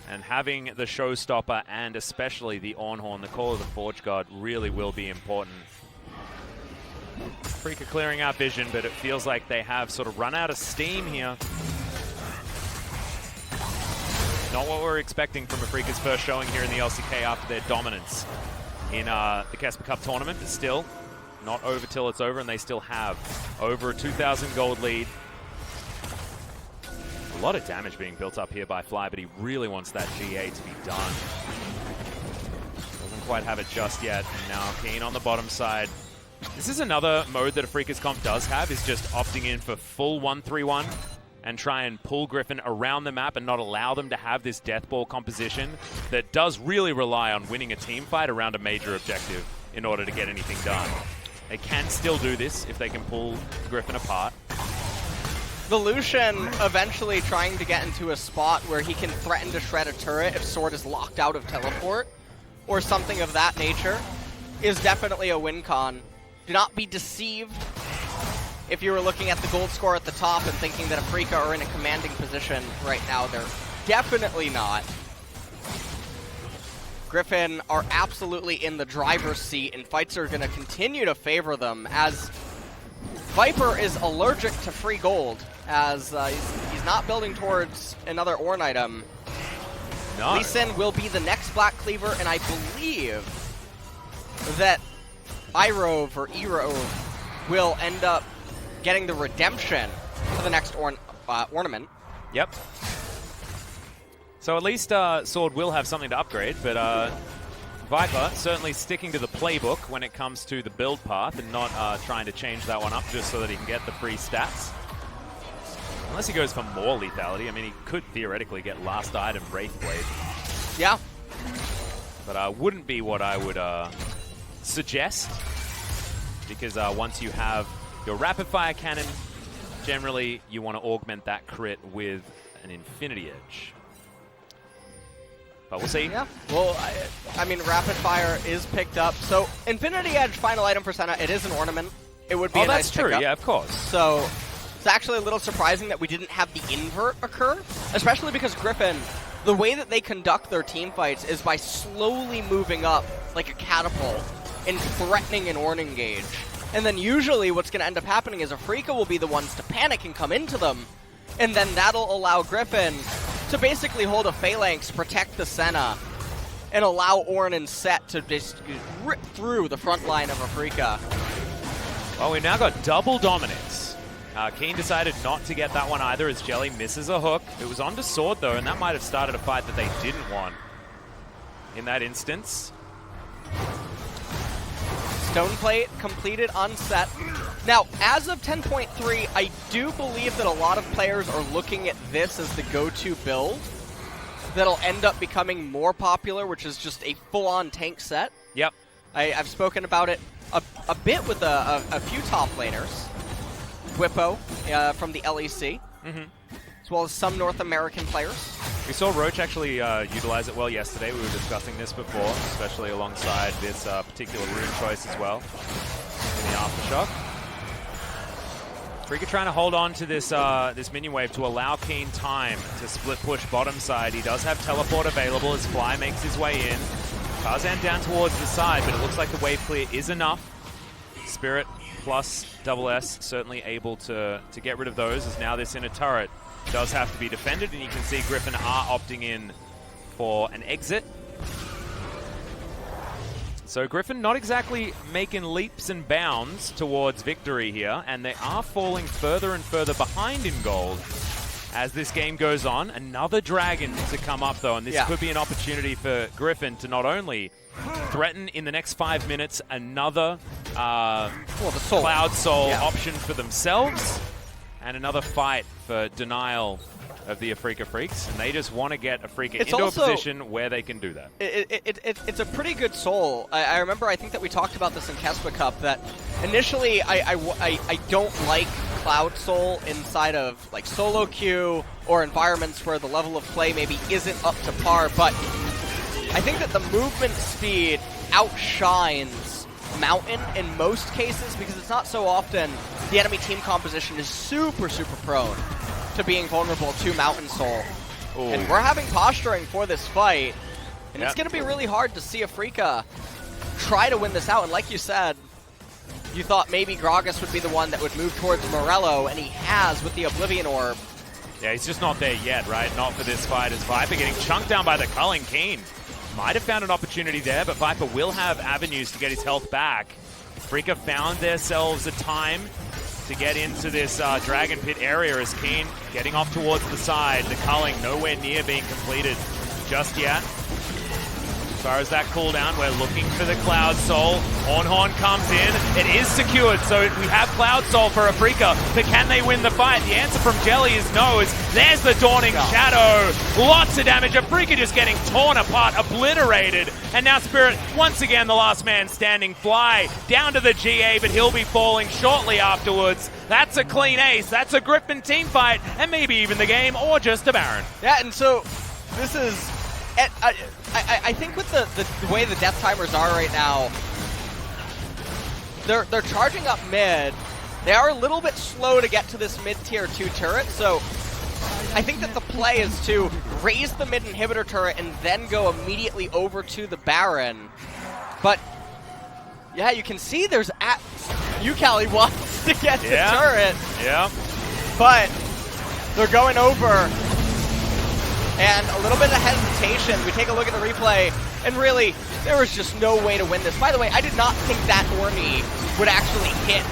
And having the Showstopper and especially the Ornhorn, the Call of the Forge God, really will be important. Afreeca clearing out vision, but it feels like they have sort of run out of steam here. Not what we're expecting from Afreeca's first showing here in the LCK after their dominance in the Casper Cup tournament, but still not over till it's over, and they still have over a 2,000 gold lead. lot of damage being built up here by Fly, but he really wants that GA to be done. Doesn't quite have it just yet. And now Keen on the bottom side. This is another mode that Afreeca's comp does have, is just opting in for full 1-3-1 and try and pull Griffin around the map and not allow them to have this death ball composition that does really rely on winning a team fight around a major objective in order to get anything done. They can still do this if they can pull Griffin apart. The Lucian eventually trying to get into a spot where he can threaten to shred a turret if Sword is locked out of teleport or something of that nature is definitely a win con. Do not be deceived if you were looking at the gold score at the top and thinking that Afreeca are in a commanding position right now. They're definitely not. Griffin are absolutely in the driver's seat, and fights are going to continue to favor them as Viper is allergic to free gold, as he's not building towards another Ornn item. No. Lee Sin will be the next Black Cleaver, and I believe that Irove or Erove will end up getting the redemption for the next ornament. Yep. So at least Sword will have something to upgrade, but Viper certainly sticking to the playbook when it comes to the build path and not trying to change that one up just so that he can get the free stats. Unless he goes for more lethality. I mean, he could theoretically get last item Wraithblade. Yeah. But wouldn't be what I would suggest, because once you have your rapid fire cannon, generally you want to augment that crit with an Infinity Edge. But we'll see. Yeah. Well, I mean, rapid fire is picked up. So, Infinity Edge, final item for Senna, it is an ornament. It would be a nice true. pickup. Yeah, of course. So, it's actually a little surprising that we didn't have the invert occur, especially because Griffin, the way that they conduct their team fights is by slowly moving up like a catapult and threatening an Ornn engage. And then usually what's going to end up happening is Afreeca will be the ones to panic and come into them, and then that'll allow Griffin to basically hold a phalanx, protect the Senna, and allow Ornn and Set to just rip through the front line of Afreeca. Well, we've now got double dominance. Keen decided not to get that one either as Jelly misses a hook. It was onto Sword though, and that might have started a fight that they didn't want in that instance. Stone plate completed on Set. Now, as of 10.3, I do believe that a lot of players are looking at this as the go-to build that'll end up becoming more popular, which is just a full-on tank set. Yep. I've spoken about it a bit with a few top laners. Whippo from the LEC, as well as some North American players. We saw Roach actually utilize it well yesterday. We were discussing this before, especially alongside this particular rune choice as well in the Aftershock. Afreeca trying to hold on to this this minion wave to allow Keen time to split push bottom side. He does have teleport available as Fly makes his way in. Tarzan down towards the side, but it looks like the wave clear is enough. Spirit plus double S certainly able to get rid of those, as now this inner turret does have to be defended, and you can see Griffin are opting in for an exit. So Griffin not exactly making leaps and bounds towards victory here, and they are falling further and further behind in gold as this game goes on. Another dragon to come up though, and this could be an opportunity for Griffin to not only threaten in the next 5 minutes another Cloud Soul option for themselves, and another fight for denial of the Afreeca Freecs, and they just want to get Afreeca into a position where they can do that. It's a pretty good soul. I remember, I think that we talked about this in Kespa Cup, that initially I don't like Cloud Soul inside of like solo queue or environments where the level of play maybe isn't up to par, but I think that the movement speed outshines Mountain in most cases, because it's not so often the enemy team composition is super prone to being vulnerable to Mountain Soul. Ooh. And we're having posturing for this fight, and it's going to be really hard to see Afreeca try to win this out. And like you said, you thought maybe Gragas would be the one that would move towards Morello, and he has with the Oblivion Orb. Yeah, he's just not there yet, right? Not for this fight, as Viper getting chunked down by the culling. Keen might have found an opportunity there, but Viper will have avenues to get his health back. Afreeca found themselves a time to get into this Dragon Pit area as Keen getting off towards the side. The culling nowhere near being completed just yet. As far as that cooldown, we're looking for the Cloud Soul. Horn comes in. It is secured, so we have Cloud Soul for Afreeca, but can they win the fight? The answer from Jelly is no. There's the Dawning Shadow. Lots of damage. Afreeca just getting torn apart, obliterated. And now Spirit, once again, the last man standing, fly down to the GA, but he'll be falling shortly afterwards. That's a clean ace. That's a Griffin team fight, and maybe even the game, or just a Baron. Yeah, and so this is... I think with the way the death timers are right now, they're charging up mid. They are a little bit slow to get to this mid-tier 2 turret, so I think that the play is to raise the mid inhibitor turret and then go immediately over to the Baron. But yeah, you can see there's UCal wants to get the turret. Yeah. But they're going over. And a little bit of hesitation. We take a look at the replay, and really, there was just no way to win this. By the way, I did not think that Ornnie would actually hit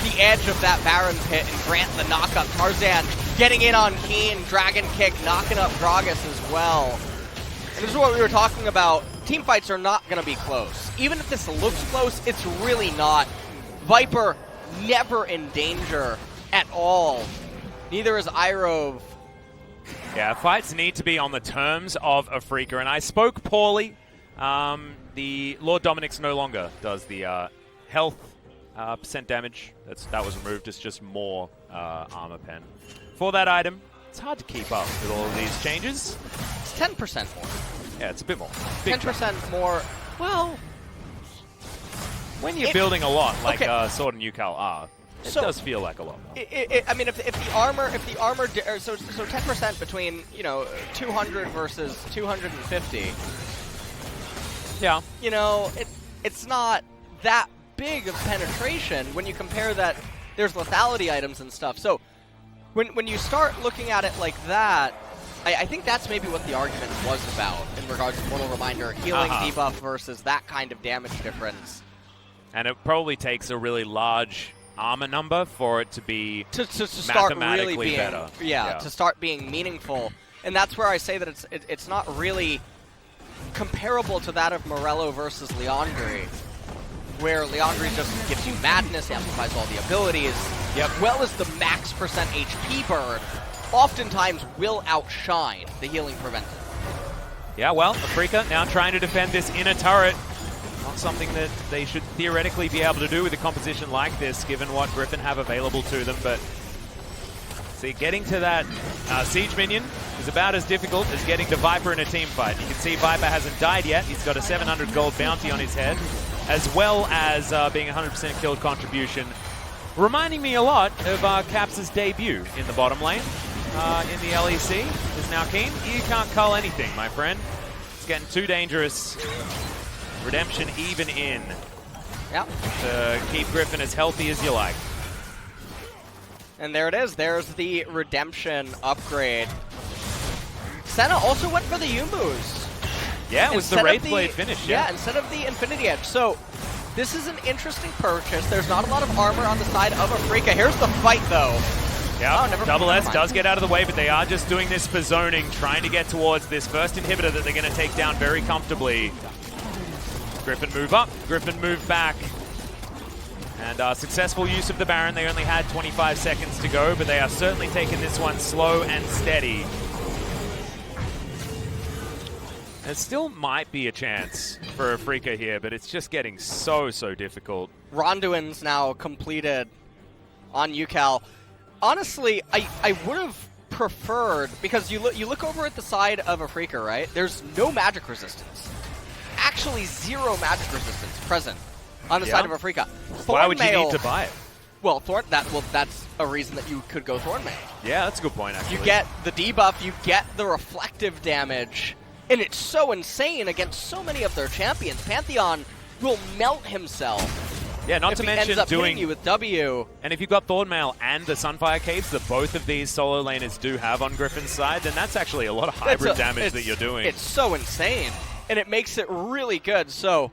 the edge of that Baron pit and grant the knockup. Tarzan getting in on Keen, Dragon Kick, knocking up Gragas as well. And this is what we were talking about. Team fights are not going to be close. Even if this looks close, it's really not. Viper never in danger at all. Neither is Irove. Yeah, fights need to be on the terms of Afreeca, and I spoke poorly. The Lord Dominic's no longer does the health percent damage. That was removed. It's just more armor pen. For that item, it's hard to keep up with all of these changes. It's 10% more. Yeah, it's a bit more. 10% more. Well, when you're building a lot, like Sword and UCal are, it does feel like a lot more. I mean, if the armor, so 10% between 200 versus 250. Yeah. It's not that big of penetration when you compare that. There's lethality items and stuff. So when you start looking at it like that, I think that's maybe what the argument was about in regards to Mortal Reminder, healing debuff versus that kind of damage difference. And it probably takes a really large armor number for it to be to start mathematically really being better. To start being meaningful. And that's where I say that it's not really comparable to that of Morello versus Liandry, where Liandry just gives you madness, amplifies all the abilities, as well as the max percent HP burn, oftentimes will outshine the healing preventative. Yeah, well, Afreeca now trying to defend this inner turret. Not something that they should theoretically be able to do with a composition like this, given what Griffin have available to them. But see, getting to that siege minion is about as difficult as getting to Viper in a team fight. You can see Viper hasn't died yet. He's got a 700 gold bounty on his head, as well as being 100% killed contribution. Reminding me a lot of Caps' debut in the bottom lane in the LEC. Is now Keen. You can't cull anything, my friend. It's getting too dangerous. Redemption even in. Yep. To keep Griffin as healthy as you like. And there it is. There's the Redemption upgrade. Senna also went for the Yumus. Yeah, it was the Wraithblade finish. Yeah, instead of the Infinity Edge. So this is an interesting purchase. There's not a lot of armor on the side of Afreeca. Here's the fight, though. Yeah, Double S does get out of the way, but they are just doing this for zoning, trying to get towards this first inhibitor that they're going to take down very comfortably. Griffin move up, Griffin move back. And successful use of the Baron. They only had 25 seconds to go, but they are certainly taking this one slow and steady. There still might be a chance for Afreeca here, but it's just getting so difficult. Ronduin's now completed on UCal. Honestly, I would have preferred, because you look over at the side of Afreeca, right? There's no magic resistance. Actually, zero magic resistance present on the side of Afreeca. Why would you need to buy it? Well, that's a reason that you could go Thornmail. Yeah, that's a good point, actually. You get the debuff, you get the reflective damage, and it's so insane against so many of their champions. Pantheon will melt himself. Yeah, not to mention ends up doing hitting you with W. And if you've got Thornmail and the Sunfire Caves that both of these solo laners do have on Griffin's side, then that's actually a lot of hybrid damage that you're doing. It's so insane, and it makes it really good. So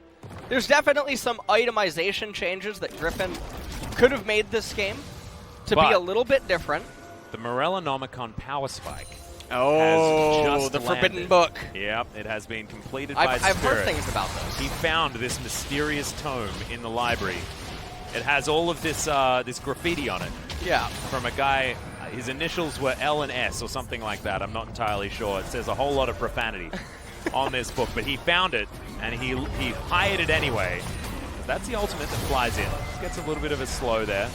there's definitely some itemization changes that Griffin could have made this game to be a little bit different. The Morellonomicon Power Spike. Oh, has the just Forbidden landed. Book. Yep, it has been completed by I've heard Spirit. things about those. He found this mysterious tome in the library. It has all of this this graffiti on it. Yeah. From a guy, his initials were L and S or something like that. I'm not entirely sure. It says a whole lot of profanity on this book, but he found it and he hired it anyway. That's the ultimate that flies in. Gets a little bit of a slow there.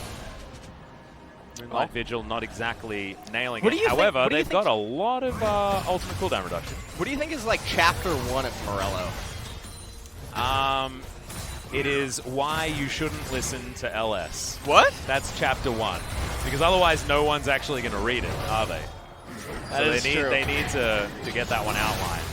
Moonlight Vigil not exactly nailing it. However, they've got a lot of ultimate cooldown reduction. What do you think is like chapter 1 of Morello? It is why you shouldn't listen to LS. What? That's chapter 1. Because otherwise no one's actually going to read it, are they? That is true. They need to get that one outlined.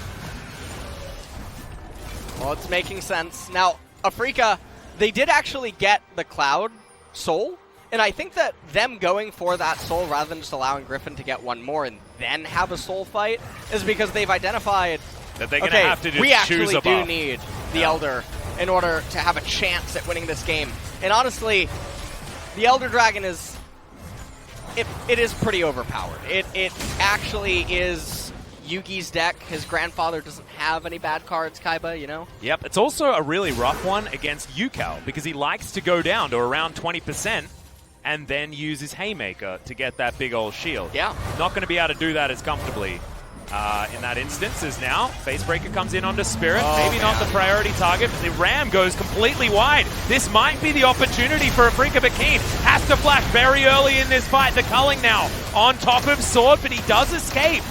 Well, it's making sense. Now, Afreeca, they did actually get the Cloud Soul, and I think that them going for that soul rather than just allowing Griffin to get one more and then have a soul fight is because they've identified that they're going to have to just we actually choose a do buff. need the Elder in order to have a chance at winning this game. And honestly, the Elder Dragon is it is pretty overpowered. It actually is Yugi's deck. His grandfather doesn't have any bad cards, Kaiba, you know? Yep, it's also a really rough one against Yukal because he likes to go down to around 20% and then use his Haymaker to get that big old shield. Yeah. Not going to be able to do that as comfortably in that instance as now. Facebreaker comes in onto Spirit. Maybe not the priority target, but the Ram goes completely wide. This might be the opportunity for Afreeca, but Keen has to flash very early in this fight. The culling now on top of Sword, but he does escape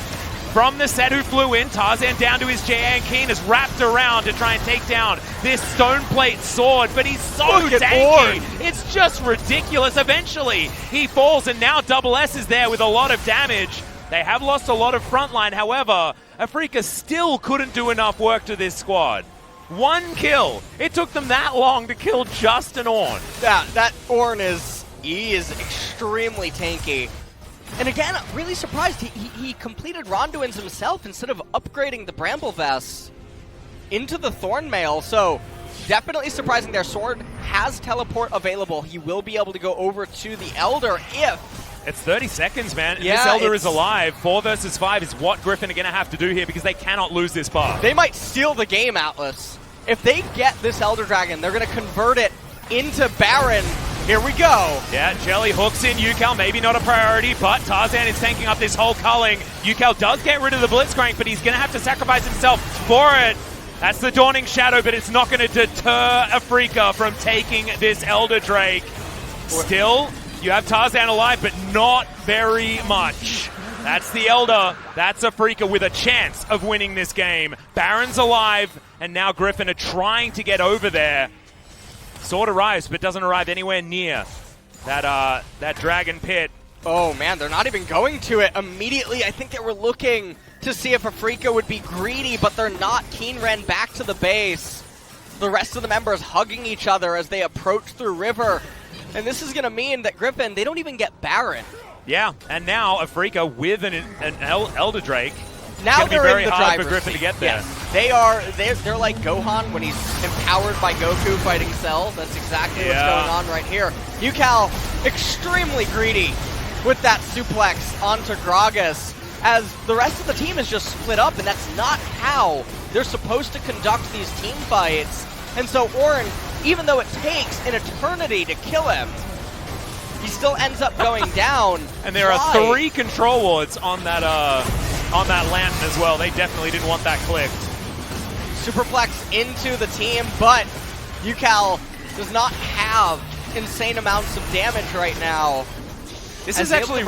from the set who flew in. Tarzan down to his JA, and Keen is wrapped around to try and take down this Stone Plate Sword, but he's so tanky. It's just ridiculous. Eventually, he falls, and now Double S is there with a lot of damage. They have lost a lot of frontline. However, Afreeca still couldn't do enough work to this squad. 1 kill. It took them that long to kill just an Ornn. Yeah, that Ornn is extremely tanky. And again, really surprised. He completed Ronduin's himself instead of upgrading the Bramble Vest into the Thorn Mail. So definitely surprising. Their Sword has teleport available. He will be able to go over to the Elder if... It's 30 seconds, man. Yeah, this Elder is alive. 4 versus 5 is what Griffin are going to have to do here because they cannot lose this bar. They might steal the game, Atlas. If they get this Elder Dragon, they're going to convert it into Baron. Here we go. Yeah, Jelly hooks in Yukal. Maybe not a priority, but Tarzan is tanking up this whole culling. Yukal does get rid of the Blitzcrank, but he's going to have to sacrifice himself for it. That's the Dawning Shadow, but it's not going to deter Afreeca from taking this Elder Drake. Still, you have Tarzan alive, but not very much. That's the Elder. That's Afreeca with a chance of winning this game. Baron's alive, and now Griffin are trying to get over there. Sword arrives, but doesn't arrive anywhere near that Dragon Pit. Oh man, they're not even going to it immediately. I think they were looking to see if Afreeca would be greedy, but they're not. Keen ran back to the base. The rest of the members hugging each other as they approach through River. And this is going to mean that Griffin, they don't even get Baron. Yeah, and now Afreeca with an Elder Drake. Now it's going to be very hard for Griffin to get there. Yes, they're like Gohan when he's empowered by Goku fighting Cell. That's exactly what's going on right here. Yukal extremely greedy with that suplex onto Gragas as the rest of the team is just split up, and that's not how they're supposed to conduct these team fights. And so Ornn, even though it takes an eternity to kill him, he still ends up going down. And there are 3 control wards on that lantern as well. They definitely didn't want that clicked. Superplex into the team, but Yukal does not have insane amounts of damage right now. This is actually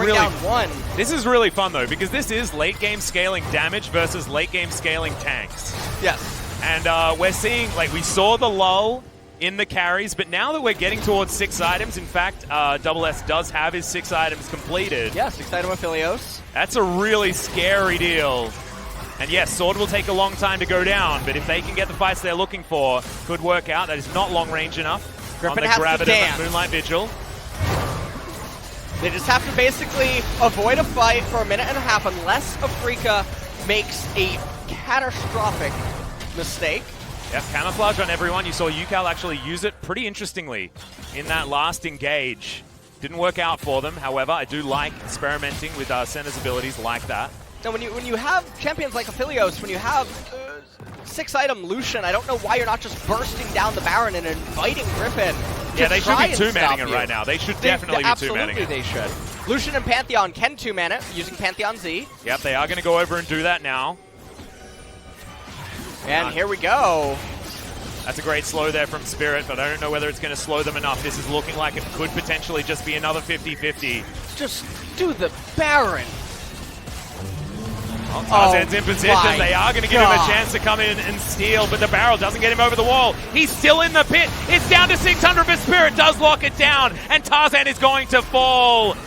This is really fun though, because this is late game scaling damage versus late game scaling tanks. Yes. And we're seeing, like, we saw the lull in the carries, but now that we're getting towards 6 items, in fact, Double S does have his 6 items completed. Yeah, 6 item Aphelios. That's a really scary deal. And yes, Sword will take a long time to go down, but if they can get the fights they're looking for, could work out. That is not long range enough. Griffin on the has Graviton to dance. and Moonlight Vigil. They just have to basically avoid a fight for a minute and a half unless Afreeca makes a catastrophic mistake. Yeah, camouflage on everyone. You saw Yukal actually use it pretty interestingly in that last engage. Didn't work out for them. However, I do like experimenting with Senna's abilities like that. Now, when you have champions like Aphelios, when you have 6-item Lucian, I don't know why you're not just bursting down the Baron and inviting Griffin. Yeah, they should be two-manning it you. right now. They should definitely be two-manning it. Absolutely, they should. Lucian and Pantheon can two-man it using Pantheon Z. Yep, they are going to go over and do that now. And here we go. That's a great slow there from Spirit, but I don't know whether it's going to slow them enough. This is looking like it could potentially just be another 50-50. Just do the Baron. Well, Tarzan's in position. They are going to give him a chance to come in and steal, but the barrel doesn't get him over the wall. He's still in the pit. It's down to 600, but Spirit does lock it down, and Tarzan is going to fall.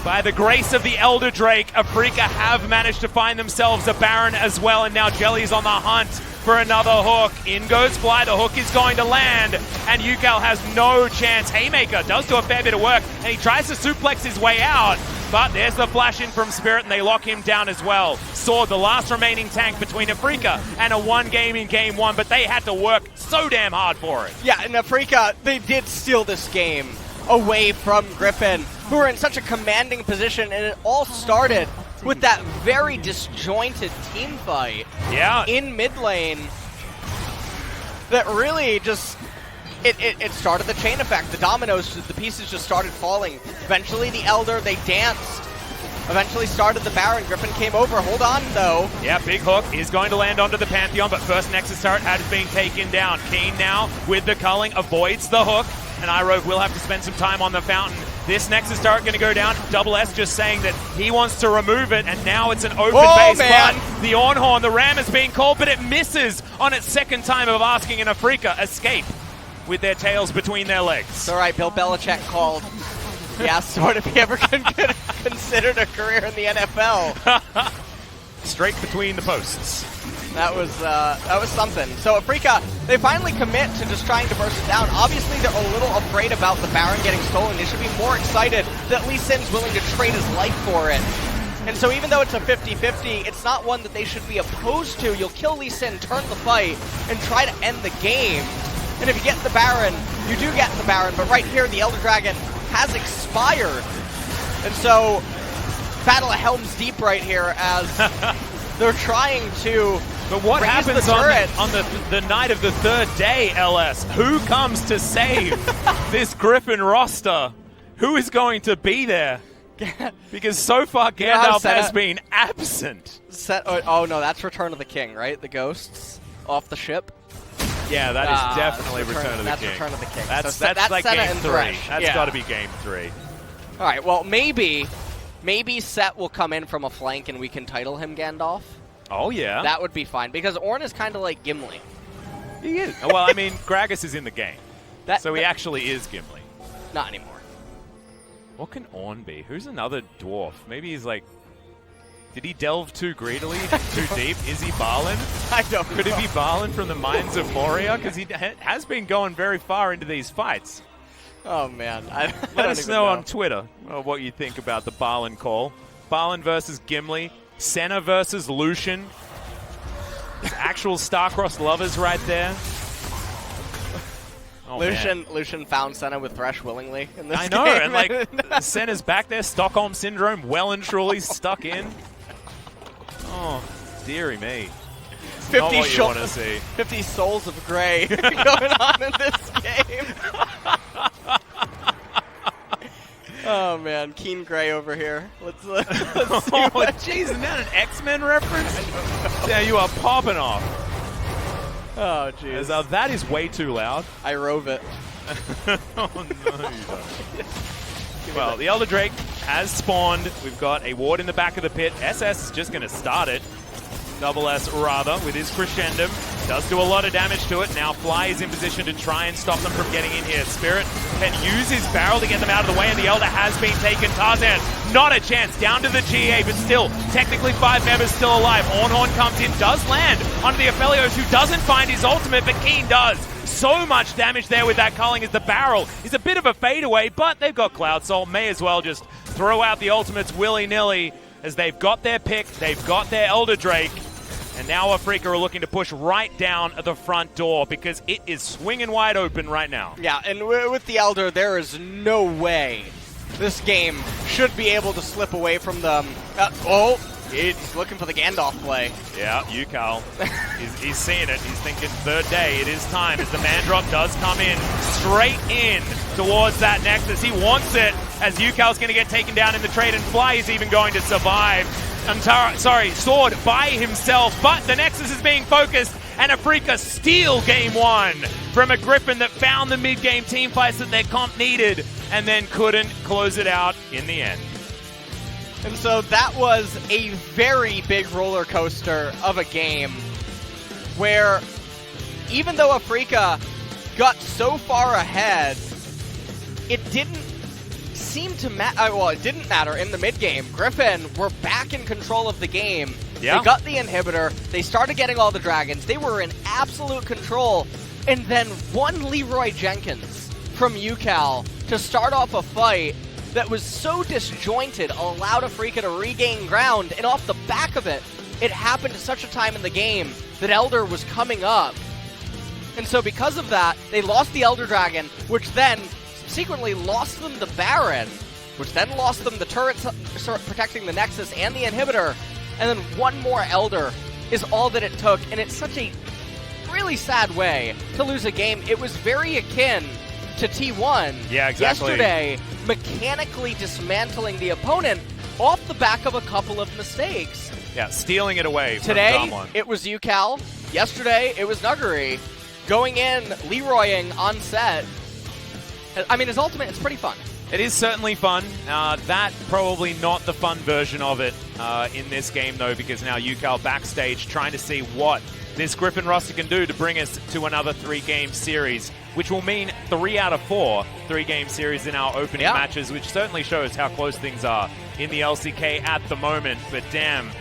By the grace of the Elder Drake, Afreeca have managed to find themselves a Baron as well, and now Jelly's on the hunt for another hook. In goes Fly, the hook is going to land, and Yukal has no chance. Haymaker does do a fair bit of work, and he tries to suplex his way out, but there's the flash in from Spirit, and they lock him down as well. Sword, the last remaining tank between Afreeca and a one game in game one, but they had to work so damn hard for it. Yeah, and Afreeca, they did steal this game away from Griffin, who are in such a commanding position, and it all started with that very disjointed team fight in mid lane that really just it started the chain effect. The dominoes, the pieces just started falling. Eventually the Elder, they danced. Eventually started the Baron. Griffin came over. Hold on, though. Yeah, big hook is going to land onto the Pantheon, but first Nexus turret has been taken down. Keen now with the culling, avoids the hook, and iRogue will have to spend some time on the fountain. This Nexus turret going to go down. Double S just saying that he wants to remove it, and now it's an open base. Man. But the Ornhorn, the Ram is being called, but it misses on its second time of asking an Afreeca escape with their tails between their legs. It's all right, Bill Belichick called. He asked what if he ever considered a career in the NFL. Straight between the posts. That was something. So Afreeca, they finally commit to just trying to burst it down. Obviously, they're a little afraid about the Baron getting stolen. They should be more excited that Lee Sin's willing to trade his life for it. And so even though it's a 50-50, it's not one that they should be opposed to. You'll kill Lee Sin, turn the fight, and try to end the game. And if you get the Baron, you do get the Baron. But right here, the Elder Dragon has expired. And so, Battle of Helm's Deep right here as they're trying to But what raise happens the turret. on the night of the third day, LS? Who comes to save this Griffin roster? Who is going to be there? Because so far Gandalf has been absent. Oh no, that's Return of the King, right? The ghosts off the ship. Yeah, that is definitely Return of the King. That's Return of the King. That's like Senna game and 3. Thresh. That's got to be game 3. All right, well, maybe Set will come in from a flank and we can title him Gandalf. Oh, yeah. That would be fine, because Ornn is kind of like Gimli. He is. Well, I mean, Gragas is in the game. So he actually is Gimli. Not anymore. What can Ornn be? Who's another dwarf? Maybe he's like... Did he delve too greedily, too deep? Is he Balin? I don't know. Could it be Balin from the Mines of Moria? Because he has been going very far into these fights. Oh, man. Let us know on Twitter what you think about the Balin call. Balin versus Gimli. Senna versus Lucian. Actual star-crossed lovers right there. Oh, Lucian found Senna with Thresh willingly in this I know, game. and like, Senna's back there, Stockholm Syndrome, well and truly stuck in. Oh, dearie me. 50 Not what you want to see. 50 souls of gray going on in this game. Oh man, Keen Gray over here. Let's see oh, jeez, isn't that an X-Men reference? Yeah, you are popping off. Oh, jeez. That is way too loud. I rove it. Oh, no, you don't. Well, the Elder Drake has spawned. We've got a ward in the back of the pit. SS is just going to start it. Double S, rather, with his Crescendum. Does do a lot of damage to it. Now Fly is in position to try and stop them from getting in here. Spirit can use his barrel to get them out of the way, and the Elder has been taken. Tarzan, not a chance. Down to the GA, but still, technically 5 members still alive. Ornhorn comes in, does land onto the Aphelios, who doesn't find his ultimate, but Keen does. So much damage there with that culling as the barrel is a bit of a fadeaway, but they've got Cloud Soul. May as well just throw out the ultimates willy-nilly as they've got their pick, they've got their Elder Drake, and now Afreeca are looking to push right down at the front door because it is swinging wide open right now. Yeah, and with the Elder, there is no way this game should be able to slip away from them. He's looking for the Gandalf play. Yeah, UCal. he's seeing it. He's thinking third day. It is time as the man drop does come in. Straight in towards that Nexus. He wants it as UCal's going to get taken down in the trade, and Fly is even going to survive. Sword by himself, but the Nexus is being focused, and Afreeca steal game one from a Griffin that found the mid-game team fights that their comp needed and then couldn't close it out in the end. And so that was a very big roller coaster of a game where even though Afreeca got so far ahead, it didn't seem to matter. Well, it didn't matter in the mid game. Griffin were back in control of the game. Yeah. They got the inhibitor. They started getting all the dragons. They were in absolute control. And then one Leroy Jenkins from UCal to start off a fight that was so disjointed allowed Afreeca to regain ground, and off the back of it, it happened at such a time in the game that Elder was coming up. And so because of that, they lost the Elder Dragon, which then subsequently lost them the Baron, which then lost them the turrets protecting the Nexus and the inhibitor, and then one more Elder is all that it took, and it's such a really sad way to lose a game. It was very akin to T1 yesterday, mechanically dismantling the opponent off the back of a couple of mistakes. Yeah, stealing it away from Today, someone. it was UCal. Yesterday, it was Nuggery. Going in, Leroying on set. I mean, his ultimate is pretty fun. It is certainly fun. That probably not the fun version of it in this game, though, because now UCal backstage trying to see what this Griffin roster can do to bring us to another 3-game series, which will mean 3 out of 4 3-game series in our opening matches, which certainly shows how close things are in the LCK at the moment. But damn,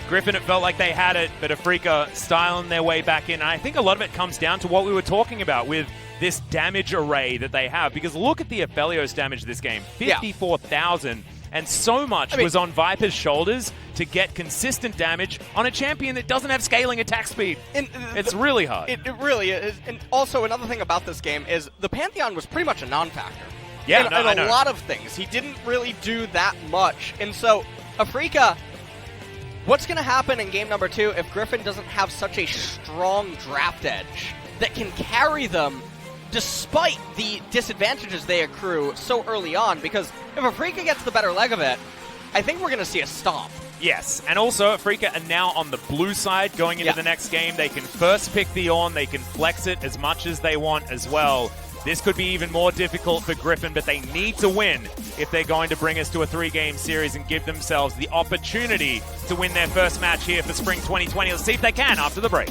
Griffin, it felt like they had it, but Afreeca styling their way back in. And I think a lot of it comes down to what we were talking about with this damage array that they have, because look at the Aphelios damage this game, 54,000. And so much was on Viper's shoulders to get consistent damage on a champion that doesn't have scaling attack speed. It's really hard. It really is. And also, another thing about this game is the Pantheon was pretty much a non-factor. Yeah, in a lot of things. He didn't really do that much. And so, Afreeca, what's going to happen in game number 2 if Griffin doesn't have such a strong draft edge that can carry them despite the disadvantages they accrue so early on? Because if Afreeca gets the better leg of it, I think we're going to see a stomp. Yes, and also Afreeca are now on the blue side going into the next game. They can first pick the Ornn, they can flex it as much as they want as well. This could be even more difficult for Griffin, but they need to win if they're going to bring us to a 3-game series and give themselves the opportunity to win their first match here for Spring 2020. Let's see if they can after the break.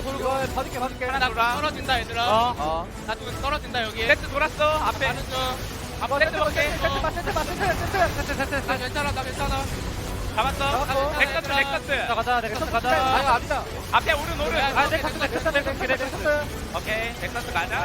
돌고 받을게 하나 떨어진다 얘들아 나 또 떨어진다 여기 세트 돌았어 앞에 가는 중 세트 봐 괜찮아 나 괜찮아 잡았어. 넥서스. 가자. 넥서스 가자. 앞에 오른. 넥서스. 오케이. 넥서스 가자.